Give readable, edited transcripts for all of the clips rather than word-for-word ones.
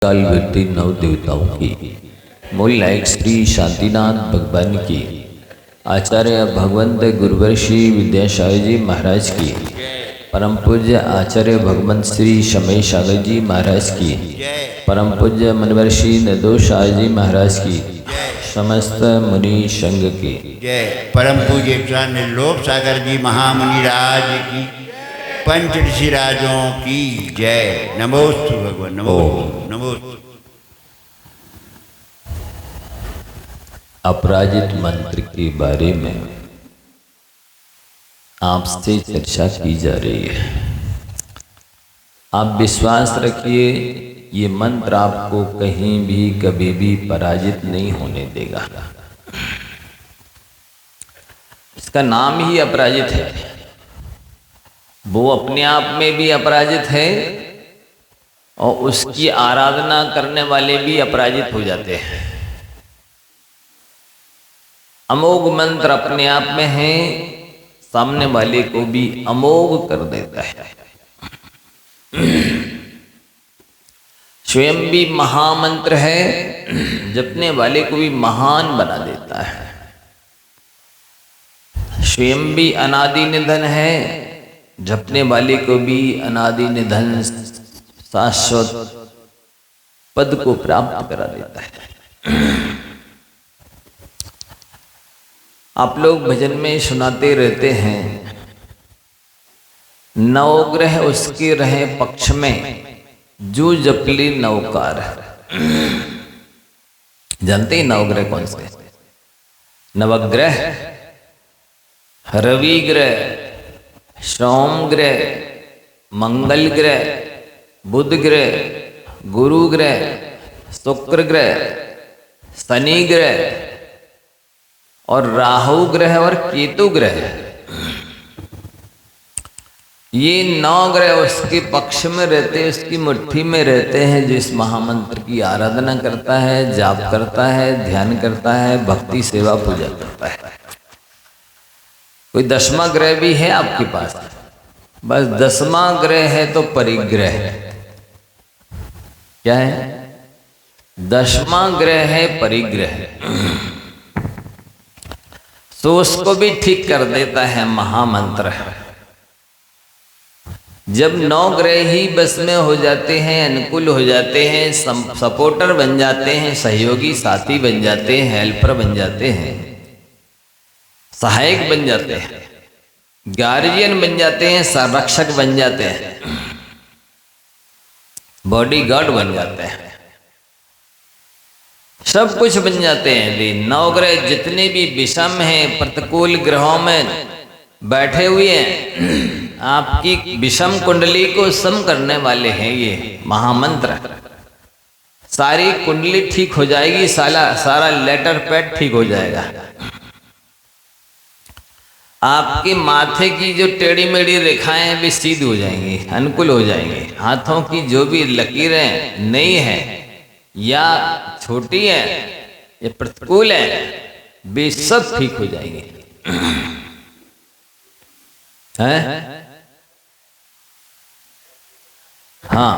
काल वृत्ति नव देवताओं की मूल नायक श्री शांतिनाथ भगवान की आचार्य भगवंत गुरुवर श्री विद्यासागर जी महाराज की परम पूज्य आचार्य भगवंत श्री शमय सागर जी महाराज की परम पूज्य मनवर श्री निर्दोष सागर जी महाराज की समस्त मुनि संघ की जय। परम पूज्य निर्लोक सागर जी महामुनि राज की पंच ऋषि राजों की जय। नमोस्तु भगवान, नमोस्तु नमोस्तु। अपराजित मंत्र के बारे में आपसे चर्चा की जा रही है। आप विश्वास रखिए, ये मंत्र आपको कहीं भी कभी भी पराजित नहीं होने देगा। इसका नाम ही अपराजित है। वो अपने आप में भी अपराजित है और उसकी आराधना करने वाले भी अपराजित हो जाते हैं। अमोघ मंत्र अपने आप में है, सामने वाले को भी अमोघ कर देता है। स्वयं भी महामंत्र है, जपने वाले को भी महान बना देता है। स्वयं भी अनादि निधन है, जपने वाले को भी अनादि निधन शाश्वत पद को प्राप्त करा देता है। आप लोग भजन में सुनाते रहते हैं, नवग्रह उसके रहे पक्ष में जो जपली नवकार। जानते हैं नवग्रह कौन से? नवग्रह रवि ग्रह, सोम ग्रह, मंगल ग्रह, बुध ग्रह, गुरु ग्रह, शुक्र ग्रह, शनि ग्रह और राहु ग्रह और केतु ग्रह। ये 9 ग्रह उसके पक्ष में रहते, उसकी मुट्ठी में रहते हैं। जो इस महामंत्र की आराधना करता है, जाप करता है, ध्यान करता है, भक्ति सेवा पूजा करता है। कोई 10वां ग्रह भी है आपके पास? बस 10वां ग्रह है तो परिग्रह। क्या है? 10वां ग्रह है परिग्रह। तो उसको भी ठीक कर देता है महामंत्र। जब 9 ग्रह ही बस में हो जाते हैं, अनुकूल हो जाते हैं, सपोर्टर बन जाते हैं, सहयोगी साथी बन जाते हैं, हेल्पर बन जाते हैं, सहायक बन जाते हैं, गार्जियन बन जाते हैं, संरक्षक बन जाते हैं, बॉडीगार्ड बन जाते हैं, सब कुछ बन जाते हैं। वे 9 ग्रह जितने भी विषम हैं, प्रतिकूल ग्रहों में बैठे हुए हैं, आपकी विषम कुंडली को सम करने वाले हैं ये महामंत्र। सारी कुंडली ठीक हो जाएगी, सारा लेटर पैड ठीक हो जाएगा। आपके माथे की जो टेढ़ी मेढ़ी रेखाएं भी सीधी हो जाएंगी, अनुकूल हो जाएंगी। हाथों की जो भी लकीरें नई है या छोटी है या प्रतिकूल है, वे सब ठीक हो जाएंगे। हैं? हाँ,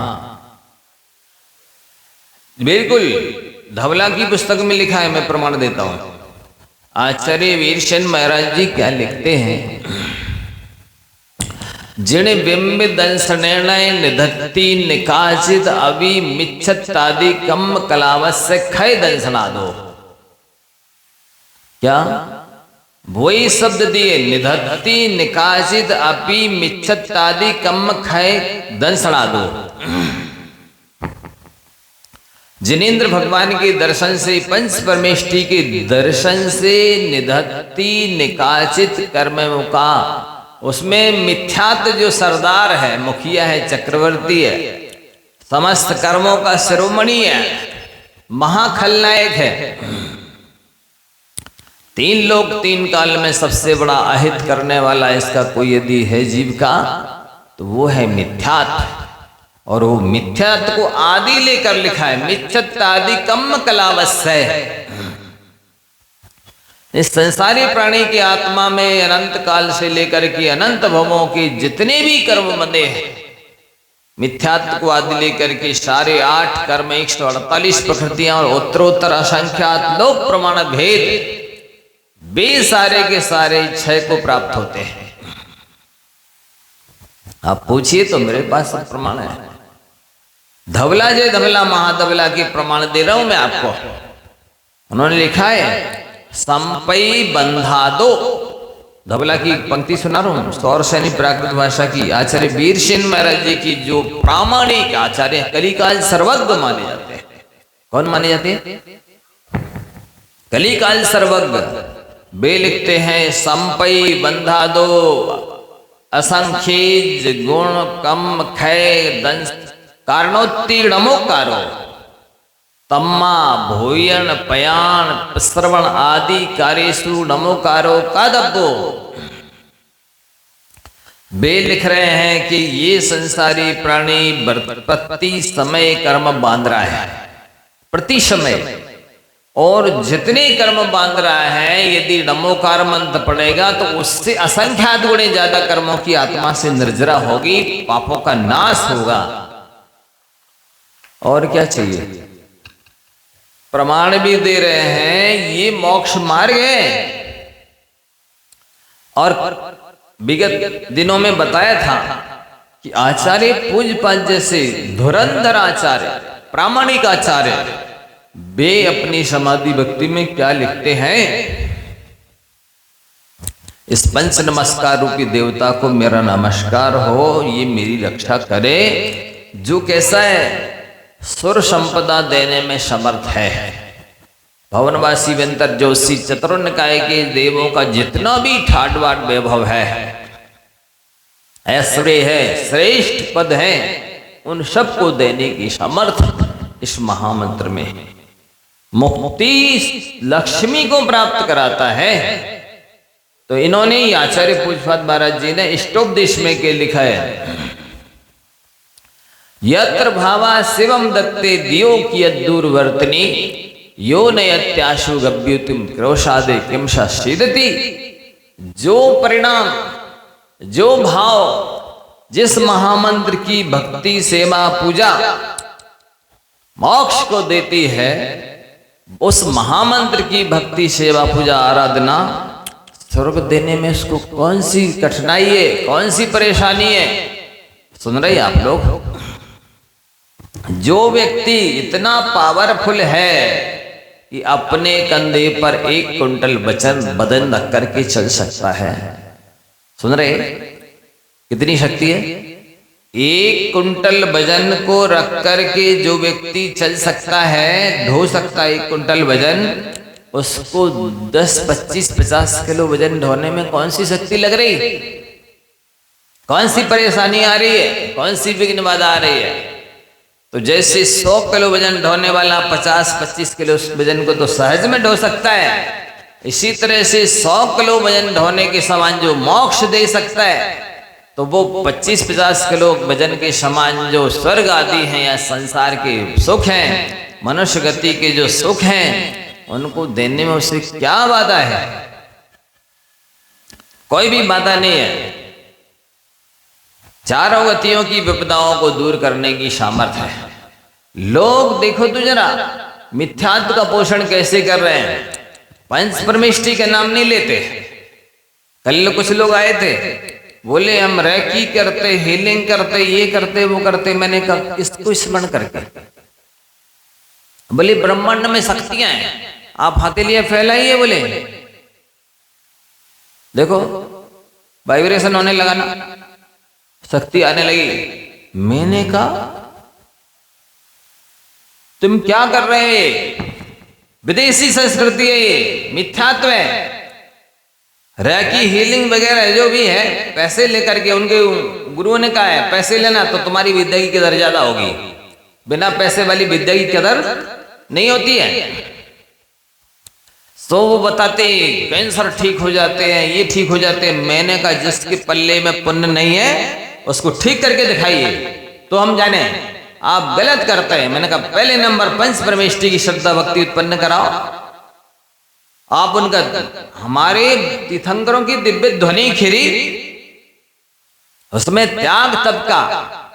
बिल्कुल। धवला की पुस्तक में लिखा है, मैं प्रमाण देता हूं। आचार्य वीरसेन महाराज जी क्या लिखते हैं? जिण बिंब दंसनेण निधत्ति निकाचित अवि मिच्छत्तादि कम कलावस्य खय दंसनादो। क्या? वही शब्द दिए, निधत्ति निकाचित अपि मिच्छत्तादि कम खय दंसनादो। जिनेन्द्र भगवान के दर्शन से, पंच परमेष्टि के दर्शन से निधत्ति निकाचित कर्म मुका, उसमें मिथ्यात्व जो सरदार है, मुखिया है, चक्रवर्ती है, समस्त कर्मों का शिरोमणि है, महाखलनायक है, 3 लोक 3 काल में सबसे बड़ा अहित करने वाला इसका कोई यदि है जीव का, तो वो है मिथ्यात्व। और वो मिथ्यात्व को आदि लेकर लिखा है, मिथ्यादि कम कलावस्य। इस संसारी प्राणी की आत्मा में अनंत काल से लेकर के अनंत भवों के जितने भी कर्म बंधे हैं, मिथ्यात्ववाद लेकर के सारे 8 कर्म 148 प्रकृतियां और उत्तरोत्तर असंख्यात लोक प्रमाण भेद वे सारे के सारे क्षय को प्राप्त होते हैं। आप पूछिए तो मेरे पास सब प्रमाण है। धवला जय धवला महाधवला के प्रमाण दे रहा हूं मैं आपको। उन्होंने लिखा है संपई बंधा दो। धवला की पंक्ति सुना रहा हूं, सौर सैनी प्राकृत भाषा की आचार्य वीरसेन महाराज जी की जो प्रामाणिक आचार्य कलिकाल सर्वज्ञ माने जाते हैं। कौन माने जाते हैं? कलिकाल सर्वज्ञ। वे लिखते हैं संपई बंधा दो असंख्येज गुण कम खय दंश कारणोत्तीर्णमोकारो तम्मा भोयन पयान श्रवण आदि कार्येषु नमोकारो कादब्बो। वे लिख रहे हैं कि ये संसारी प्राणी प्रति समय कर्म बांध रहा है, प्रति समय, और जितने कर्म बांध रहा है यदि नमोकार मंत्र पड़ेगा तो उससे असंख्यात गुणे ज्यादा कर्मों की आत्मा से निर्जरा होगी, पापों का नाश होगा। और क्या चाहिए? प्रमाण भी दे रहे हैं ये मोक्ष मार्ग है। और विगत दिनों में बताया था कि आचार्य पूज्यपाद जैसे धुरंधर आचार्य प्रामाणिक आचार्य वे अपनी समाधि भक्ति में क्या लिखते हैं? इस पंच नमस्कार रूपी देवता को मेरा नमस्कार हो, ये मेरी रक्षा करे, जो कैसा है सुर संपदा देने में समर्थ है। भवनवासी वेंतर जोशी चतुर्निकाय के देवों का जितना भी ठाट बाट वैभव है, ऐश्वर्य है, श्रेष्ठ पद है, उन सबको देने की समर्थ इस महामंत्र में है। मुक्ति लक्ष्मी को प्राप्त कराता है। तो इन्होंने आचार्य पूज्यपाद महाराज जी ने इष्टोपदेश में के लिखा है यत्र भावा शिवम दत्ते दियो कियद दूरवर्तनी यो नयत्याशु गभ्युतिम क्रोशादे किमशा सीदति। जो परिणाम, जो भाव जिस महामंत्र की भक्ति सेवा पूजा मोक्ष को देती है, उस महामंत्र की भक्ति सेवा पूजा आराधना स्वर्ग देने में उसको कौन सी कठिनाई है, कौन सी परेशानी है? सुन रहे आप लोग? जो व्यक्ति इतना पावरफुल है कि अपने कंधे पर 1 कुंटल वजन रख करके चल सकता है। सुन रहे? कितनी शक्ति है? 1 कुंटल वजन को रख करके जो व्यक्ति चल सकता है, ढो सकता है 1 कुंटल वजन, उसको 10, 25, 50 किलो वजन ढोने में कौन सी शक्ति लग रही? कौन सी परेशानी आ रही है? कौन सी विघ्न बाधा आ रही है? तो जैसे 100 किलो वजन ढोने वाला 50-25 किलो वजन को तो सहज में ढो सकता है, इसी तरह से 100 किलो वजन ढोने के समान जो मोक्ष दे सकता है, तो वो 25-50 किलो वजन के समान जो स्वर्ग आदि हैं या संसार के सुख हैं, मनुष्य गति के जो सुख हैं, उनको देने में उसे क्या बाधा है? कोई भी बाधा नहीं है। चारों गतियों की विपदाओं को दूर करने की सामर्थ्य है। लोग देखो तो जरा मिथ्यात्व का पोषण कैसे कर रहे हैं। पंच परमेष्टि का नाम नहीं लेते। कल कुछ लोग आए थे, बोले हम रैकी करते, हीलिंग करते, ये करते, वो करते। मैंने कहा किसको स्मरण करके? बोले ब्रह्मांड में शक्तियां हैं, आप हथेलियां फैलाइए। बोले देखो वाइब्रेशन होने लगा ना, शक्ति आने लगी। मैंने कहा तुम क्या कर रहे हो? विदेशी संस्कृति है ये, मिथ्यात्व है। रैकी हीलिंग वगैरह जो भी है, पैसे लेकर के, उनके गुरुओं ने कहा है पैसे लेना तो तुम्हारी विद्या की कदर ज्यादा होगी, बिना पैसे वाली विद्या की कदर नहीं होती है। तो वो बताते कैंसर ठीक हो जाते हैं, ये ठीक हो जाते हैं। मैंने कहा जिसके पल्ले में पुण्य नहीं है उसको ठीक करके दिखाइए तो हम जाने आप गलत करते हैं। मैंने कहा पहले नंबर पंच परमेष्टि की श्रद्धा भक्ति उत्पन्न कराओ। आप उनका, हमारे तीर्थंकरों की दिव्य ध्वनि खिरी, उसमें त्याग तप का,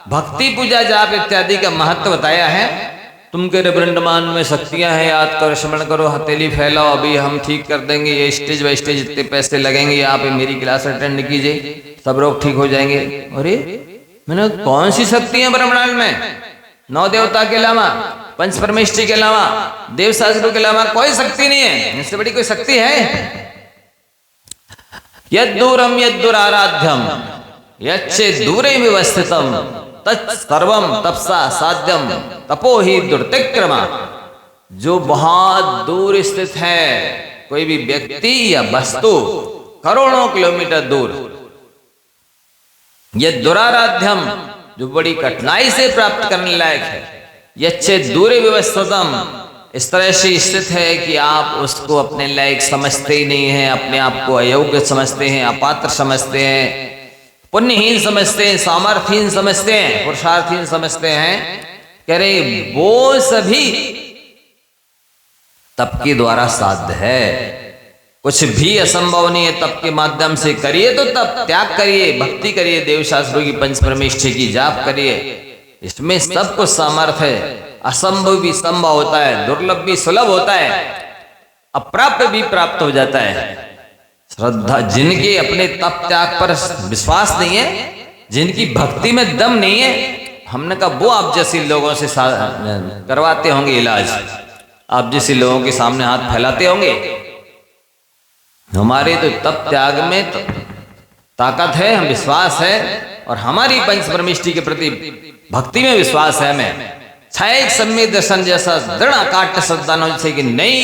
भक्ति पूजा जाप इत्यादि का महत्व बताया है। तुम के ब्रह्मांड में शक्तियां हैं, याद करो, स्मरण करो, हथेली फैलाओ, अभी हम ठीक कर देंगे, ये स्टेज बाय स्टेज इतने पैसे लगेंगे, आप मेरी क्लास अटेंड कीजिए, सब रोग ठीक हो जाएंगे। अरे मैंने कौन सी शक्ति है ब्रह्मांड में? 9 देवता के अलावा, पंच परमेष्ठी के अलावा, देव शास्त्रों के अलावा कोई शक्ति नहीं है। इससे बड़ी कोई शक्ति है? यद्दूरम यद्दुराराध्यम यच्चे दूरे विवस्थितम तत्सर्वम तपसा साध्यम तपो ही दुर्तिक्रमा। जो बहुत दूर स्थित है, कोई भी व्यक्ति या वस्तु करोड़ों किलोमीटर दूर, यह दुराराध्यम जो बड़ी कठिनाई से प्राप्त करने लायक है, यच्चे दूरे विवस्थितम इस तरह से स्थित है कि आप उसको अपने लायक समझते ही नहीं है, अपने आप को अयोग्य समझते हैं, अपात्र समझते हैं, पुण्यहीन समझते हैं, सामर्थ्यहीन समझते हैं, पुरुषार्थहीन समझते हैं। कह रहे वो सभी तप के द्वारा साध्य है, कुछ भी असंभव नहीं है। तप के माध्यम से करिए तो तप, त्याग करिए, भक्ति करिए, देव शास्त्रों की पंच परमेष्ठी की जाप करिए, इसमें सब कुछ सामर्थ्य है। असंभव भी संभव होता है, दुर्लभ भी सुलभ होता है, अप्राप्य भी प्राप्त हो जाता है। श्रद्धा, जिनके अपने तप त्याग पर विश्वास नहीं है, जिनकी भक्ति में दम नहीं है, हमने कहा वो आप जैसे लोगों से करवाते होंगे इलाज, आप जैसे लोगों के सामने हाथ फैलाते होंगे। हमारे तो तप त्याग में तो ताकत है, हम विश्वास है, और हमारी पंच परमेष्ठी के प्रति भक्ति में विश्वास है। हमें छाया सम्य दर्शन जैसा दृढ़ अकाट्य श्रद्धा से कि नहीं,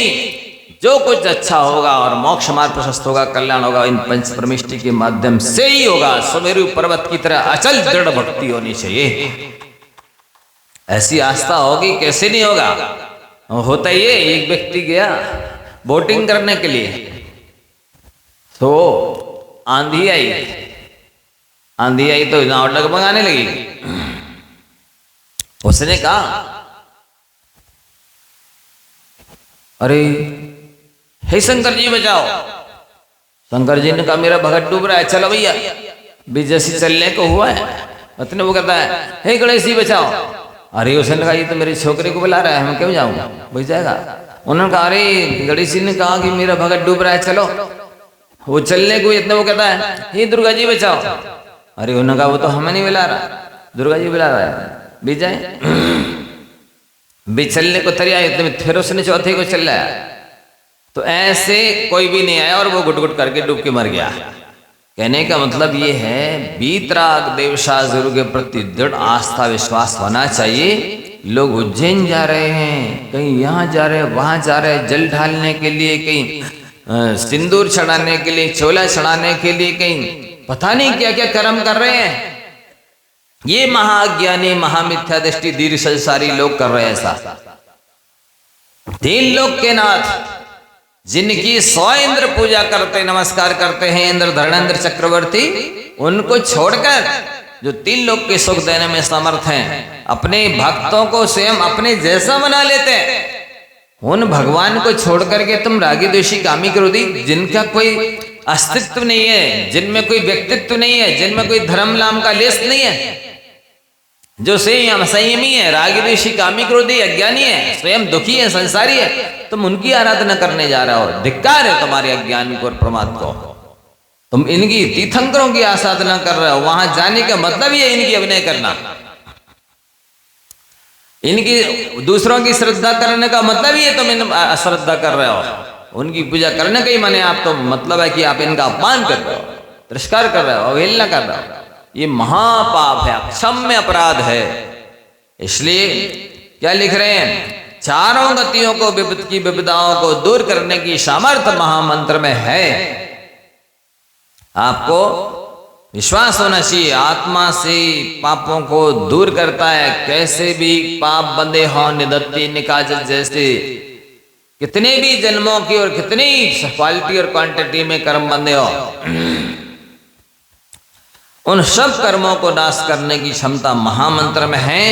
जो कुछ अच्छा होगा और मोक्ष मार्ग प्रशस्त होगा, कल्याण होगा, इन पंच परमेष्ठी के माध्यम से ही होगा। सुमेरु पर्वत की तरह अचल दृढ़ भक्ति होनी चाहिए। ऐसी आस्था होगी, कैसे नहीं होगा? होता ही है। एक व्यक्ति गया बोटिंग करने के लिए, तो आंधी आई तो नाव डगमगाने लगी। उसने कहा, अरे हे शंकर जी बचाओ। शंकर जी ने कहा मेरा भगत डूब रहा है, चलो भैया। भी जैसी चलने को हुआ है, उतने वो कहता है हे गणेश जी बचाओ। अरे उसने कहा ये तो मेरे छोकरे को बुला रहा है, मैं क्यों जाऊंगा, बुझ जाएगा। उन्होंने कहा अरे गणेश जी ने कहा कि मेरा भगत डूब रहा है, चलो। वो चलने को इतने वो कहता है हे दुर्गा जी बचाओ। अरे उन्होंने कहा वो तो हमें नहीं बुला रहा, दुर्गा जी बुला रहा है, भी जाए। भी चलने को तैयार है, फिर उसने चौथे को चल रहा है। तो ऐसे कोई भी नहीं आया और वो गुट गुट करके डूब के मर गया। कहने का मतलब ये है, बीतराग देव शास्त्रों के प्रति दृढ़ आस्था विश्वास होना चाहिए। लोग उज्जैन जा रहे हैं, कहीं यहाँ जा रहे हैं, वहाँ जा रहे हैं, जल ढालने के लिए, कहीं सिंदूर चढ़ाने के लिए, चोला चढ़ाने के लिए, कहीं पता नहीं क्या क्या कर्म कर रहे हैं। ये महाज्ञानी महामिथ्या दृष्टि दीर्घ संसारी लोग कर रहे हैं ऐसा। 3 लोक के नाथ जिनकी 100 इंद्र पूजा करते नमस्कार करते हैं, इंद्र धर्मेंद्र चक्रवर्ती, उनको छोड़कर जो 3 लोक के सुख देने में समर्थ हैं, अपने भक्तों को स्वयं अपने जैसा बना लेते हैं, उन भगवान को छोड़ करके तुम रागी द्वेषी कामी क्रोधी, जिनका कोई अस्तित्व नहीं है, जिनमें कोई व्यक्तित्व नहीं है, जिनमें कोई धर्म नाम का लेस नहीं है, जो संयमी है, रागी द्वेषी कामी क्रोधी अज्ञानी है, स्वयं दुखी है, संसारी है, तुम उनकी आराधना करने जा रहे हो। धिक्कार है तुम्हारे अज्ञान को और प्रमाद को। तुम इनकी तीर्थंकरों की आराधना कर रहे हो। वहां जाने का मतलब ही है इनकी अभिनय करना, इनकी दूसरों की श्रद्धा करने का मतलब ही है तुम इन अश्रद्धा कर रहे हो। उनकी पूजा करने का ही माने आप तो मतलब है कि आप इनका अपमान कर रहे हो, तिरस्कार कर रहे हो, अवहेलना कर रहे हो। ये महापाप है, क्षम्य अपराध है। इसलिए क्या लिख रहे हैं, चारों गतियों को की विपदाओं को दूर करने की सामर्थ्य महामंत्र में है। आपको विश्वास होना चाहिए, आत्मा से पापों को दूर करता है। कैसे भी पाप बंधे हों, निदत्ति निकाजत जैसे कितने भी जन्मों की और कितनी क्वालिटी और क्वांटिटी में कर्म बंधे हो, उन सब कर्मों को नाश करने की क्षमता महामंत्र में है,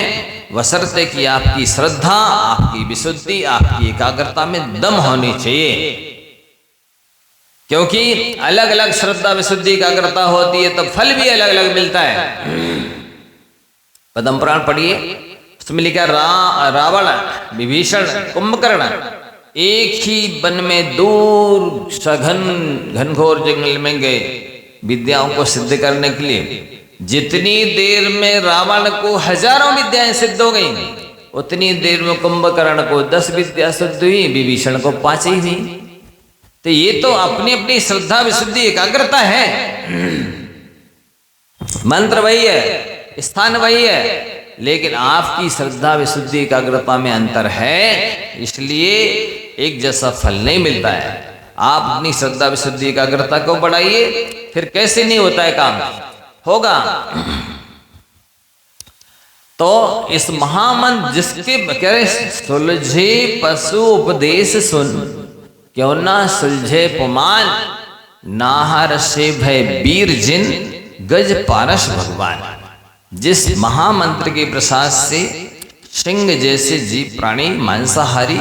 बशर्ते कि आपकी श्रद्धा, आपकी विशुद्धि, आपकी एकाग्रता में दम होनी चाहिए। क्योंकि अलग अलग श्रद्धा विशुद्धि एकाग्रता होती है तो फल भी अलग अलग मिलता है। पद्म पुराण पढ़िए, उसमें लिखा रावण, विभीषण, कुंभकर्ण एक ही वन में दूर सघन घनघोर जंगल में गए विद्याओं को सिद्ध करने के लिए। जितनी देर में रावण को हजारों विद्याएं सिद्ध हो गई, उतनी देर में कुंभकर्ण को 10 विद्या सिद्ध हुई, विभीषण को 5 ही हुई। तो ये तो अपनी अपनी श्रद्धा विशुद्धि एकाग्रता है। मंत्र वही है, स्थान वही है, लेकिन आपकी श्रद्धा विशुद्धि एकाग्रता में अंतर है, इसलिए एक जैसा फल नहीं मिलता है। आप अपनी श्रद्धा विशुद्धि एकाग्रता को बढ़ाइए, फिर कैसे नहीं होता है काम, होगा। तो इस महामंत्र जिसके कह रहे सुलझे पशु उपदेश सुन, क्यों ना सुलझे पुमान, नाहर से भय वीर जिन, गज पारस भगवान। जिस महामंत्र के प्रसाद से सिंह जैसे जीव प्राणी मांसाहारी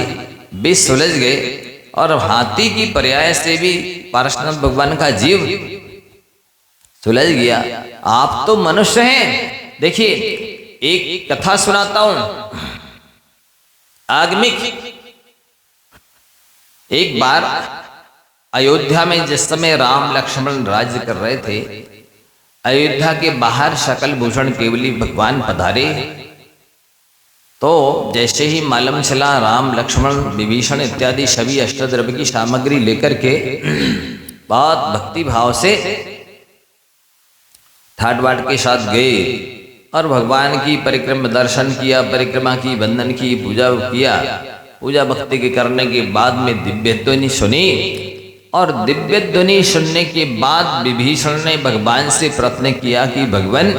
भी सुलझ गए और हाथी की पर्याय से भी पारसनाथ भगवान का जीव सुलझ गया। आप तो मनुष्य हैं। देखिए एक कथा सुनाता हूं आगमिक। एक बार अयोध्या में जिस समय राम लक्ष्मण राज्य कर रहे थे, अयोध्या के बाहर सकल भूषण केवली भगवान पधारे। तो जैसे ही मालूम चला राम लक्ष्मण विभीषण इत्यादि सभी अष्टद्रव्य की सामग्री लेकर के बहुत भक्ति भाव से ठाट बाट के साथ गए और भगवान की परिक्रमा दर्शन किया, परिक्रमा की, वंदन की, पूजा किया। पूजा भक्ति के करने के बाद में दिव्य ध्वनि सुनी और दिव्य ध्वनि सुनने के बाद विभीषण ने भगवान से प्रार्थना किया कि भगवान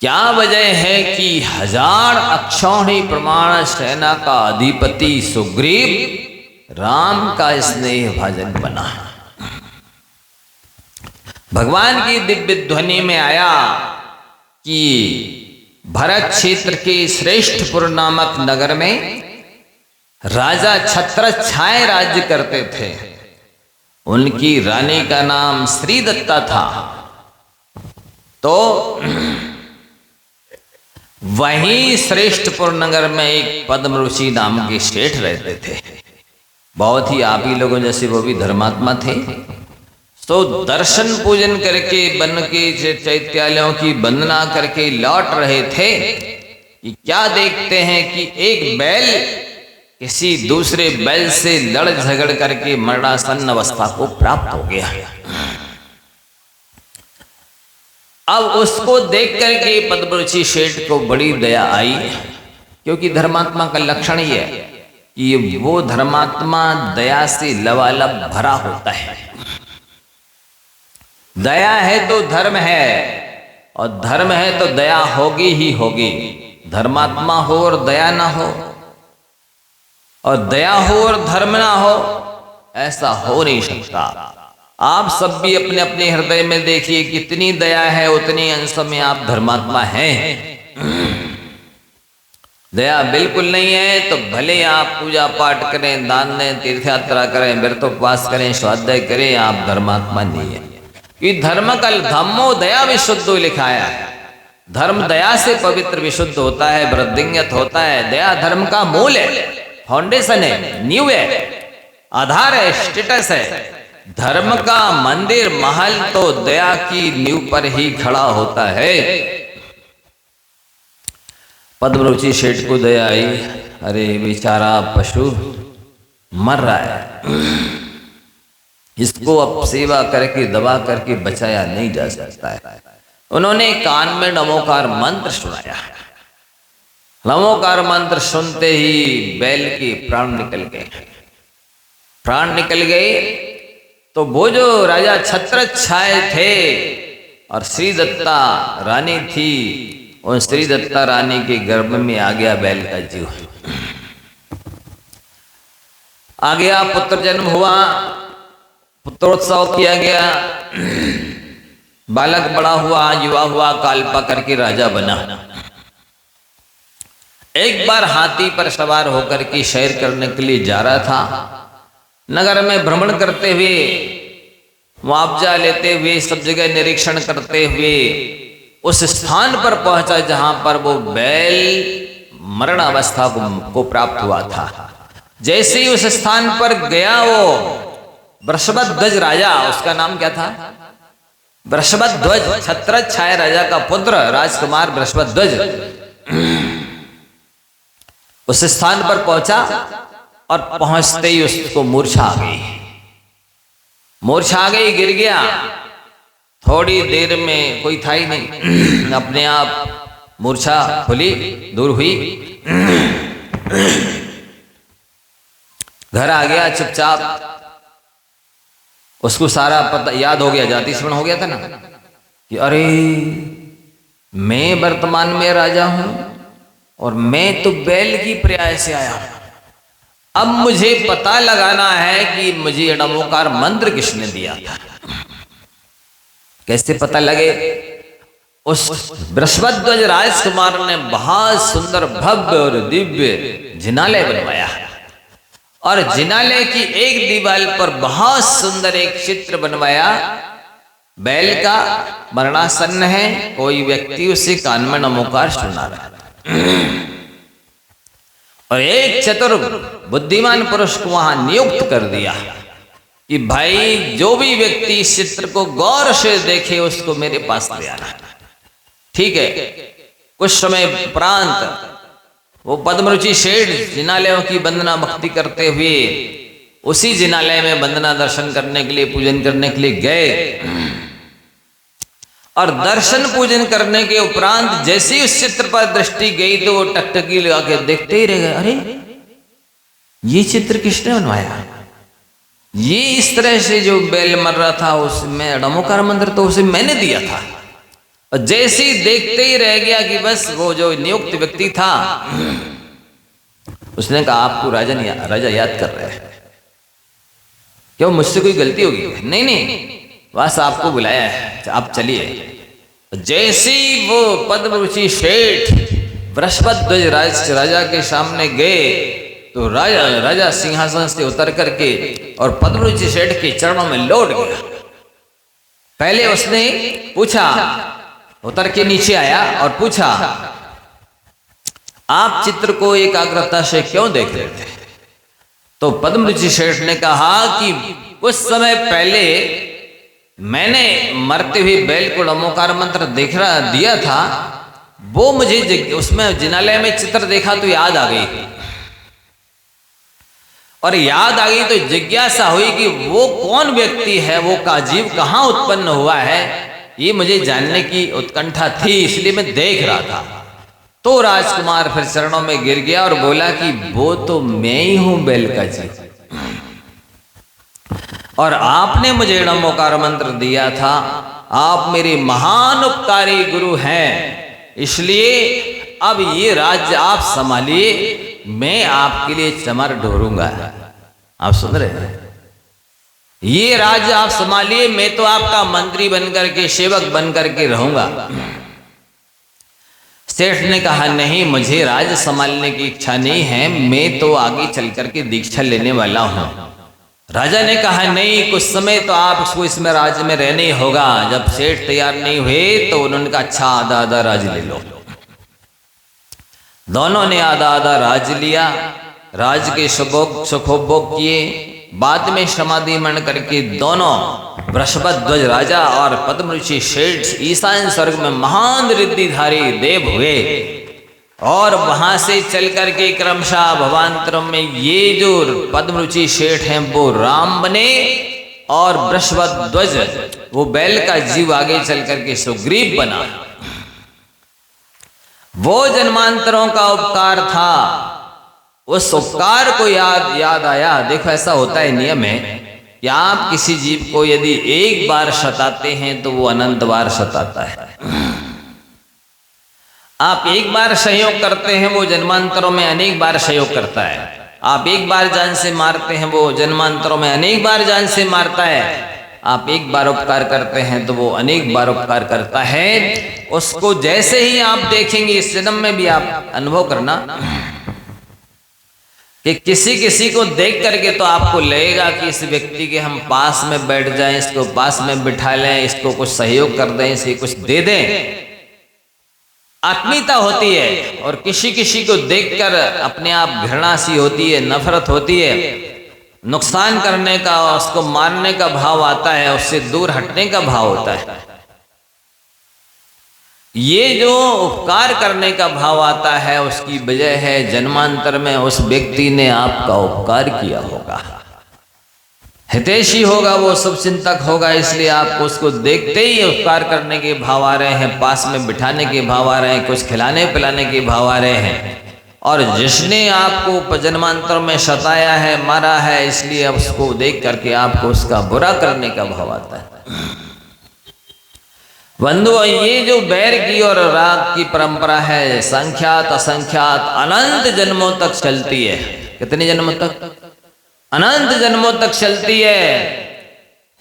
क्या वजह है कि 1000 अक्षौहिणी प्रमाण सेना का अधिपति सुग्रीव राम का स्नेह भाजन बना। भगवान की दिव्य ध्वनि में आया कि भरत क्षेत्र के श्रेष्ठपुर नामक नगर में राजा छत्रछाय राज्य करते थे। उनकी रानी का नाम श्री दत्ता था। तो वहीं श्रेष्ठपुर नगर में एक पद्म ऋषि नाम के सेठ रहते थे। बहुत ही आप ही लोगों जैसे वो भी धर्मात्मा थे। तो दर्शन पूजन करके वन के चैत्यालयों की वंदना करके लौट रहे थे कि क्या देखते हैं कि एक बैल किसी दूसरे बैल से लड़ झगड़ करके मरणासन अवस्था को प्राप्त हो गया। अब उसको देख करके पद्मऋषि सेठ को बड़ी दया आई, क्योंकि धर्मात्मा का लक्षण ही है कि वो धर्मात्मा दया से लबालब भरा होता है। दया है तो धर्म है, और धर्म है तो दया होगी ही होगी। धर्मात्मा हो और दया ना हो, और दया हो और धर्म ना हो, ऐसा हो नहीं सकता। आप सब भी अपने अपने हृदय में देखिए, कितनी दया है उतनी अंश में आप धर्मात्मा हैं। दया बिल्कुल नहीं है तो भले आप पूजा पाठ करें, दान दें, तीर्थ यात्रा करें, व्रत उपवास करें, स्वाध्याय करें, आप धर्मात्मा नहीं है। कि धर्म का धम्मो दया विशुद्ध लिखा है। धर्म दया से पवित्र विशुद्ध होता है, वृद्धिंगत होता है। दया धर्म का मूल है, फाउंडेशन है, नींव है, आधार है, स्टेटस है। धर्म का मंदिर महल तो दया की नींव पर ही खड़ा होता है। पद्मरुचि सेठ को दया आई, अरे बेचारा पशु मर रहा है, इसको अब सेवा करके दबा करके बचाया नहीं जा सकता है। उन्होंने कान में नमोकार मंत्र सुनाया। नमोकार मंत्र सुनते ही बैल के प्राण निकल गए। प्राण निकल गए तो वो जो राजा छत्रछाय थे और श्री दत्ता रानी थी, उन श्री दत्ता रानी के गर्भ में आ गया बैल का जीव। आ गया, पुत्र जन्म हुआ, पुत्रोत्सव किया गया, बालक बड़ा हुआ, युवा हुआ, कालपा करके राजा बना। एक बार हाथी पर सवार होकर के सैर करने के लिए जा रहा था, नगर में भ्रमण करते हुए, मुआवजा लेते हुए, सब जगह निरीक्षण करते हुए उस स्थान पर पहुंचा जहां पर वो बैल मरण अवस्था को प्राप्त हुआ था। जैसे ही उस स्थान पर गया, वो वृषभध्वज राजा, उसका नाम क्या था? वृषभध्वज, छत्रज छाया राजा का पुत्र राजकुमार वृषभध्वज उस स्थान पर पहुंचा और पहुंचते ही उसको मूर्छा आ गई। मूर्छा आ गई, गिर गया। थोड़ी देर में कोई था ही नहीं, अपने आप मूर्छा खुली, दूर हुई। घर आ गया चुपचाप। उसको सारा पता याद हो गया, जाति स्मरण हो गया था ना कि अरे मैं वर्तमान में राजा हूं और मैं तो बैल की पर्याय से आया हूं। अब मुझे पता लगाना है कि मुझे णमोकार मंत्र किसने दिया था। कैसे पता लगे? उस वृषभध्वज राजकुमार ने बहुत सुंदर भव्य और दिव्य जिनालय बनवाया और जिनालय की एक दीवार पर बहुत सुंदर एक चित्र बनवाया। बैल का मरणासन्न है, कोई व्यक्ति उसे कान में नमोकार सुना रहा है और एक चतुर बुद्धिमान पुरुष को वहां नियुक्त कर दिया कि भाई जो भी व्यक्ति इस चित्र को गौर से देखे उसको मेरे पास ले आना। ठीक है। कुछ समय उपरांत वो पद्मरुचि शेठ जिनालयों की वंदना भक्ति करते हुए उसी जिनालय में वंदना दर्शन करने के लिए, पूजन करने के लिए गए और दर्शन पूजन करने के उपरांत जैसे ही उस चित्र पर दृष्टि गई तो वो टकटकी लगा के देखते ही रह गए। अरे ये चित्र किसने बनवाया? ये इस तरह से जो बैल मर रहा था उसमें णमोकार मंत्र तो उसे मैंने दिया था। और जैसे ही देखते ही रह गया कि बस वो जो नियुक्त व्यक्ति था उसने कहा आपको राजा याद कर रहे हैं, क्यों मुझसे कोई गलती होगी? नहीं नहीं, बस आपको बुलाया है, आप चलिए। जैसे ही वो पद्मरुचि शेठ वृषभध्वज राजा के सामने गए तो राजा सिंहासन से उतर करके और पद्मरुचि शेठ के चरणों में लौट गया। पहले उसने पूछा, उतर के नीचे आया और पूछा आप चित्र को एकाग्रता से क्यों देख रहे थे? तो पद्मरुचि शेठ ने कहा कि कुछ समय पहले मैंने मरते हुए बैल को णमोकार मंत्र दिया था, वो मुझे उसमें जिनालय में चित्र देखा तो याद आ गई और याद आ गई तो जिज्ञासा हुई कि वो कौन व्यक्ति है, वो का जीव कहाँ उत्पन्न हुआ है, ये मुझे जानने की उत्कंठा थी, इसलिए मैं देख रहा था। तो राजकुमार फिर चरणों में गिर गया और बोला कि वो तो मैं ही हूं बैल का जीव और आपने मुझे णमोकार मंत्र दिया था। आप मेरे महान उपकारी गुरु हैं, इसलिए अब ये राज्य आप संभालिए, मैं आपके लिए चमर ढोरूंगा। आप सुन रहे हैं? ये राज्य आप संभालिए, मैं तो आपका मंत्री बनकर के, सेवक बनकर के रहूंगा। सेठ ने कहा नहीं, मुझे राज्य संभालने की इच्छा नहीं है, मैं तो आगे चल करके दीक्षा लेने वाला हूं। राजा ने कहा नहीं, कुछ समय तो आपको इसमें राज्य में रहना ही होगा। जब सेठ तैयार नहीं हुए तो उन्होंने कहा अच्छा आधा आधा राज्य ले लो। दोनों ने आधा आधा राज्य लिया, राज्य के सुखोपभोग किए। बाद में समाधि मन करके दोनों वृषभध्वज राजा और पद्मरुचि शेठ ईशान स्वर्ग में महान रिद्धिधारी देव हुए और वहां से चल करके क्रमशः भवांतरों में ये जो पद्मरुचि शेठ हैं वो राम बने और वृषभध्वज वो बैल का जीव आगे चल करके सुग्रीव बना। वो जन्मांतरों का उपकार था, उस उपकार को याद आया। देखो ऐसा होता है, नियम है कि आप किसी जीव को यदि एक बार सताते हैं तो वो अनंत बार सताता है। आप एक बार सहयोग करते हैं, वो जन्मांतरों में अनेक बार सहयोग करता है। आप एक बार जान से मारते हैं, वो जन्मांतरों में अनेक बार जान से मारता है। आप एक बार उपकार करते हैं तो वो अनेक बार उपकार करता है। उसको जैसे ही आप देखेंगे, इस जन्म में भी आप अनुभव करना, कि किसी किसी को देख करके तो आपको लगेगा कि इस व्यक्ति के हम पास में बैठ जाएं, इसको पास में बिठा लें, इसको कुछ सहयोग कर दें, इसे कुछ दे दें, आत्मीयता होती है। और किसी किसी को देखकर अपने आप घृणा सी होती है, नफरत होती है, नुकसान करने का, उसको मारने का भाव आता है, उससे दूर हटने का भाव होता है। ये जो उपकार करने का भाव आता है, उसकी वजह है जन्मांतर में उस व्यक्ति ने आपका उपकार किया होगा, हितैषी होगा, वो शुभ चिंतक होगा, इसलिए आपको उसको देखते ही उपकार करने के भाव आ रहे हैं, पास में बिठाने के भाव आ रहे हैं, कुछ खिलाने पिलाने के भाव आ रहे हैं। और जिसने आपको जन्मांतर में सताया है, मारा है, इसलिए अब उसको देख करके आपको उसका बुरा करने का भाव आता है। बंधु, ये जो बैर की और राग की परंपरा है, संख्यात असंख्यात अनंत जन्मों तक चलती है। कितने जन्मों तक? अनंत जन्मों तक चलती है।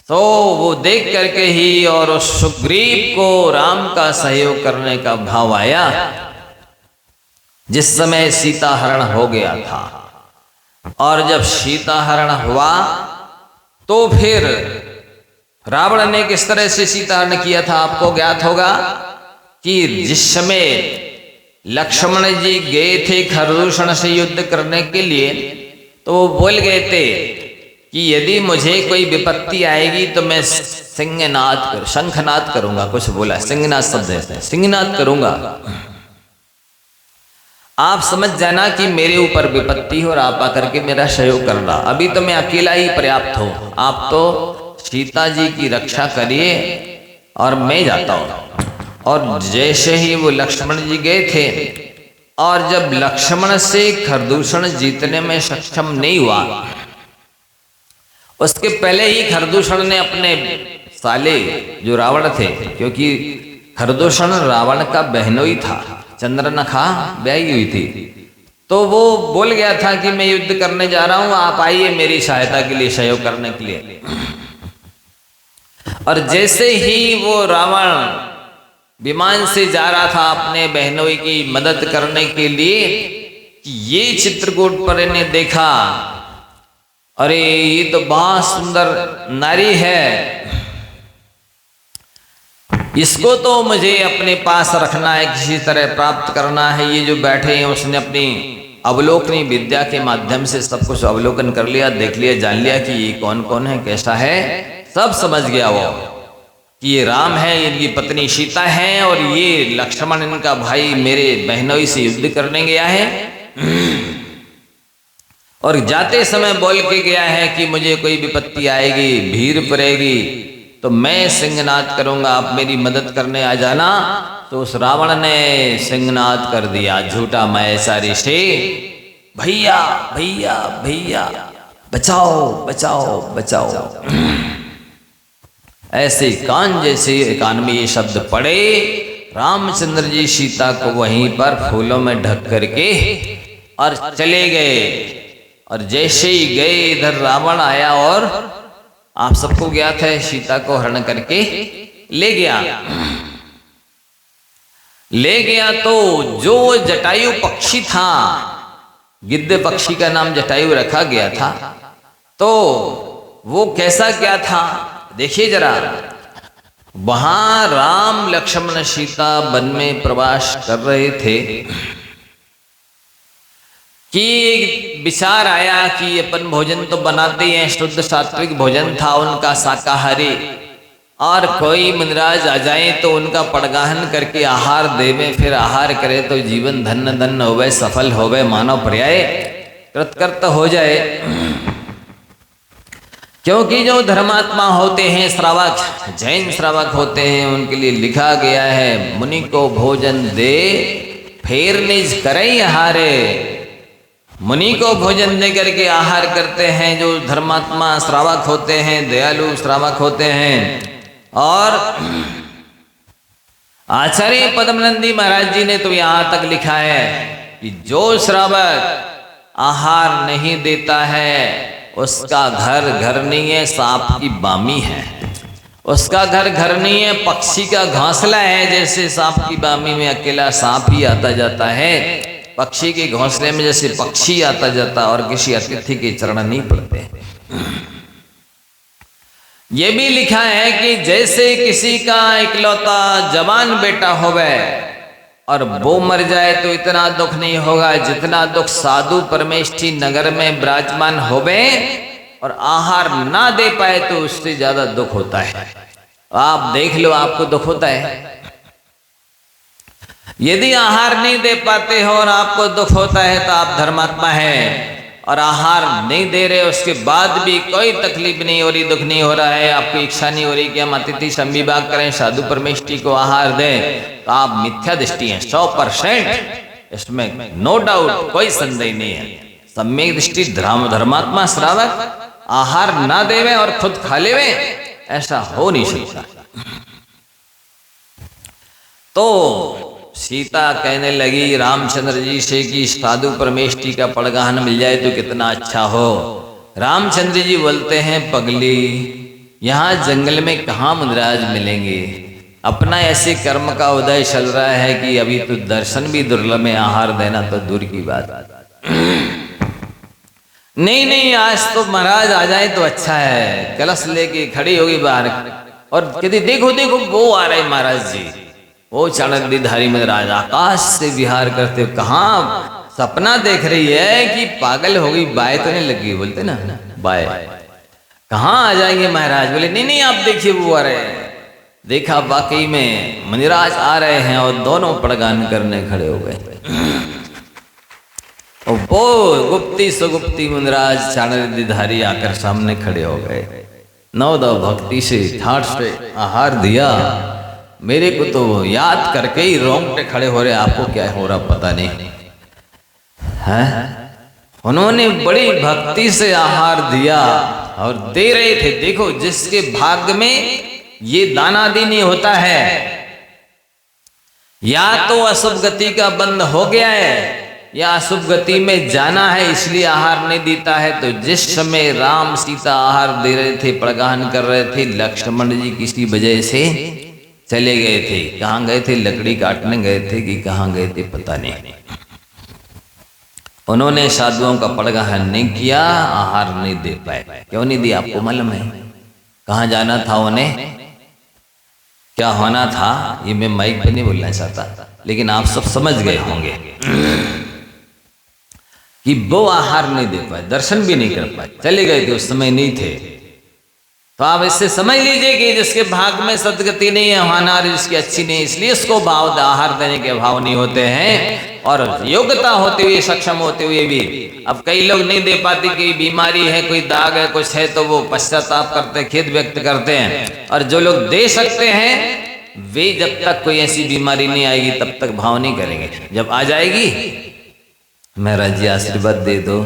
तो वो देख करके ही और उस सुग्रीव को राम का सहयोग करने का भाव आया जिस समय सीता हरण हो गया था। और जब सीता हरण हुआ तो फिर रावण ने किस तरह से सीता हरण किया था आपको ज्ञात होगा कि जिस समय लक्ष्मण जी गए थे खरदूषण से युद्ध करने के लिए, तो वो बोल गए थे कि यदि मुझे कोई विपत्ति आएगी तो मैं शंखनाद करूंगा, कुछ बोला, सिंहनाद शब्द है, सिंहनाद करूंगा। आप समझ जाना कि मेरे ऊपर विपत्ति हो और आप आकर के मेरा सहयोग करना। अभी तो मैं अकेला ही पर्याप्त हूँ, आप तो सीता जी की रक्षा करिए और मैं जाता हूँ। और जैसे ही वो लक्ष्मण जी गए थे, और जब लक्ष्मण से खरदूषण जीतने में सक्षम नहीं हुआ, उसके पहले ही खरदूषण ने अपने साले जो रावण थे, क्योंकि खरदूषण रावण का बहनोई था, चंद्रनखा ब्याही हुई थी, तो वो बोल गया था कि मैं युद्ध करने जा रहा हूं, आप आइए मेरी सहायता के लिए, सहयोग करने के लिए। और जैसे ही वो रावण विमान से जा रहा था अपने बहनोई की मदद करने के लिए, कि ये चित्रकूट पर ने देखा, अरे ये तो बहुत सुंदर नारी है, इसको तो मुझे अपने पास रखना है, किसी तरह प्राप्त करना है। ये जो बैठे हैं, उसने अपनी अवलोकनी विद्या के माध्यम से सब कुछ अवलोकन कर लिया, देख लिया, जान लिया कि ये कौन कौन है, कैसा है, सब समझ गया वो कि ये राम है, इनकी पत्नी सीता है, और ये लक्ष्मण इनका भाई मेरे बहनोई से युद्ध करने गया है। और जाते समय बोल के गया है कि मुझे कोई विपत्ति आएगी, भीड़ पड़ेगी, तो मैं सिंहनाद करूंगा, आप मेरी मदद करने आ जाना। तो उस रावण ने सिंहनाद कर दिया झूठा मैं सारी से, भैया भैया भैया, बचाओ बचाओ बचाओ। ऐसे कान जैसे कान में ये शब्द पड़े, रामचंद्र जी सीता को वहीं पर फूलों में ढक करके और चले गए। और जैसे ही गए, इधर रावण आया और आप सबको ज्ञात है सीता को हरण करके ले गया। तो जो जटायु पक्षी था, गिद्ध पक्षी का नाम जटायु रखा गया था, तो वो कैसा क्या था देखिए जरा। वहां राम लक्ष्मण सीता वन में प्रवास कर रहे थे कि विचार आया कि अपन भोजन तो बनाते हैं, शुद्ध सात्विक भोजन था उनका, शाकाहारी, और कोई मुनिराज आ जाए तो उनका पड़गाहन करके आहार देवे, फिर आहार करे तो जीवन धन्य धन्य होवे, सफल होवे, मानव पर्याय कृतकृत हो जाए। क्योंकि जो धर्मात्मा होते हैं, श्रावक, जैन श्रावक होते हैं, उनके लिए लिखा गया है मुनि को भोजन दे फिर निज करे आहारे। मुनि को भोजन दे करके आहार करते हैं जो धर्मात्मा श्रावक होते हैं, दयालु श्रावक होते हैं। और आचार्य पद्मनंदी महाराज जी ने तो यहां तक लिखा है कि जो श्रावक आहार नहीं देता है उसका घर घर नहीं है, सांप की बामी है। उसका घर घर नहीं है, पक्षी का घोंसला है। जैसे सांप की बामी में अकेला सांप ही आता जाता है, पक्षी के घोंसले में जैसे पक्षी आता जाता और किसी अतिथि के चरण नहीं पड़ते। ये भी लिखा है कि जैसे किसी का इकलौता जवान बेटा होवे और वो मर जाए तो इतना दुख नहीं होगा जितना दुख साधु परमेष्ठी नगर में विराजमान होवे और आहार ना दे पाए तो उससे ज्यादा दुख होता है। आप देख लो, आपको दुख होता है। यदि आहार नहीं दे पाते हो और आपको दुख होता है तो आप धर्मात्मा हैं, और आहार नहीं दे रहे उसके बाद भी कोई तकलीफ नहीं हो रही, दुख नहीं हो रहा है, आपकी इच्छा नहीं हो रही कि हम अतिथि संविभाग करें, साधु परमेष्ठी को आहार दें, तो आप मिथ्या दृष्टि हैं 100%। इसमें नो डाउट, कोई संदेह नहीं है। सम्यक दृष्टि धर्मात्मा श्रावक आहार ना देवे और खुद खा लेवे, ऐसा हो नहीं सकता। तो सीता कहने लगी रामचंद्र जी से कि साधु परमेष्ठी का पड़गाहन मिल जाए तो कितना अच्छा हो। रामचंद्र जी बोलते हैं, पगली यहाँ जंगल में कहाँ मुनिराज मिलेंगे, अपना ऐसे कर्म का उदय चल रहा है कि अभी तो दर्शन भी दुर्लभ है, आहार देना तो दूर की बात। नहीं, आज तो महाराज आ जाए तो अच्छा है। कलश लेके खड़ी होगी बाहर और कहती देखो वो आ रहे महाराज जी, वो चाणक्यधारी महाराज आकाश से विहार करते। कहाँ सपना देख रही है कि पागल हो गई, बाय तो नहीं लगी, बोलते ना बाय, कहाँ आ जाएंगे महाराज। बोले नहीं आप देखिए वो आ रहे हैं। देखा वाकई में मुनिराज आ रहे हैं और दोनों पड़गान करने खड़े हो गए। और वो गुप्ती सुगुप्ती मुनिराज चाणक्यधारी आकर सामने खड़े हो गए। नवदव भक्ति से ठाठ से आहार दिया। मेरे को तो याद करके ही रोंगटे खड़े हो रहे, आपको क्या हो रहा पता नहीं है। उन्होंने बड़ी भक्ति से आहार दिया और दे रहे थे। देखो जिसके भाग्य में ये दानादि नहीं होता है, या तो अशुभ गति का बंद हो गया है या अशुभ गति में जाना है, इसलिए आहार नहीं देता है। तो जिस समय राम सीता आहार दे रहे थे, पड़गाहन कर रहे थे, लक्ष्मण जी किसी वजह से चले गए थे। कहाँ गए थे? लकड़ी काटने गए थे कि कहाँ गए थे पता नहीं। उन्होंने साधुओं का पड़गाहन नहीं किया, आहार नहीं दे पाए। क्यों नहीं दिया आपको मालूम है? कहाँ जाना था उन्हें, क्या होना था, ये मैं माइक पे नहीं बोलना चाहता, लेकिन आप सब समझ गए होंगे कि वो आहार नहीं दे पाए, दर्शन भी नहीं कर पाए, चले गए थे, उस समय नहीं थे। तो आप इससे समझ लीजिए कि जिसके भाग में सदगति नहीं है, हानार जिसकी अच्छी नहीं, इसलिए उसको भाव आहार देने के भाव नहीं होते हैं। और योग्यता होते हुए, सक्षम होते हुए भी अब कई लोग नहीं दे पाते, कि बीमारी है, कोई दाग है, कुछ है, तो वो पश्चाताप करते, खेद व्यक्त करते हैं। और जो लोग दे सकते हैं वे जब तक कोई ऐसी बीमारी नहीं आएगी तब तक भाव नहीं करेंगे। जब आ जाएगी, महाराज जी आशीर्वाद दे दो,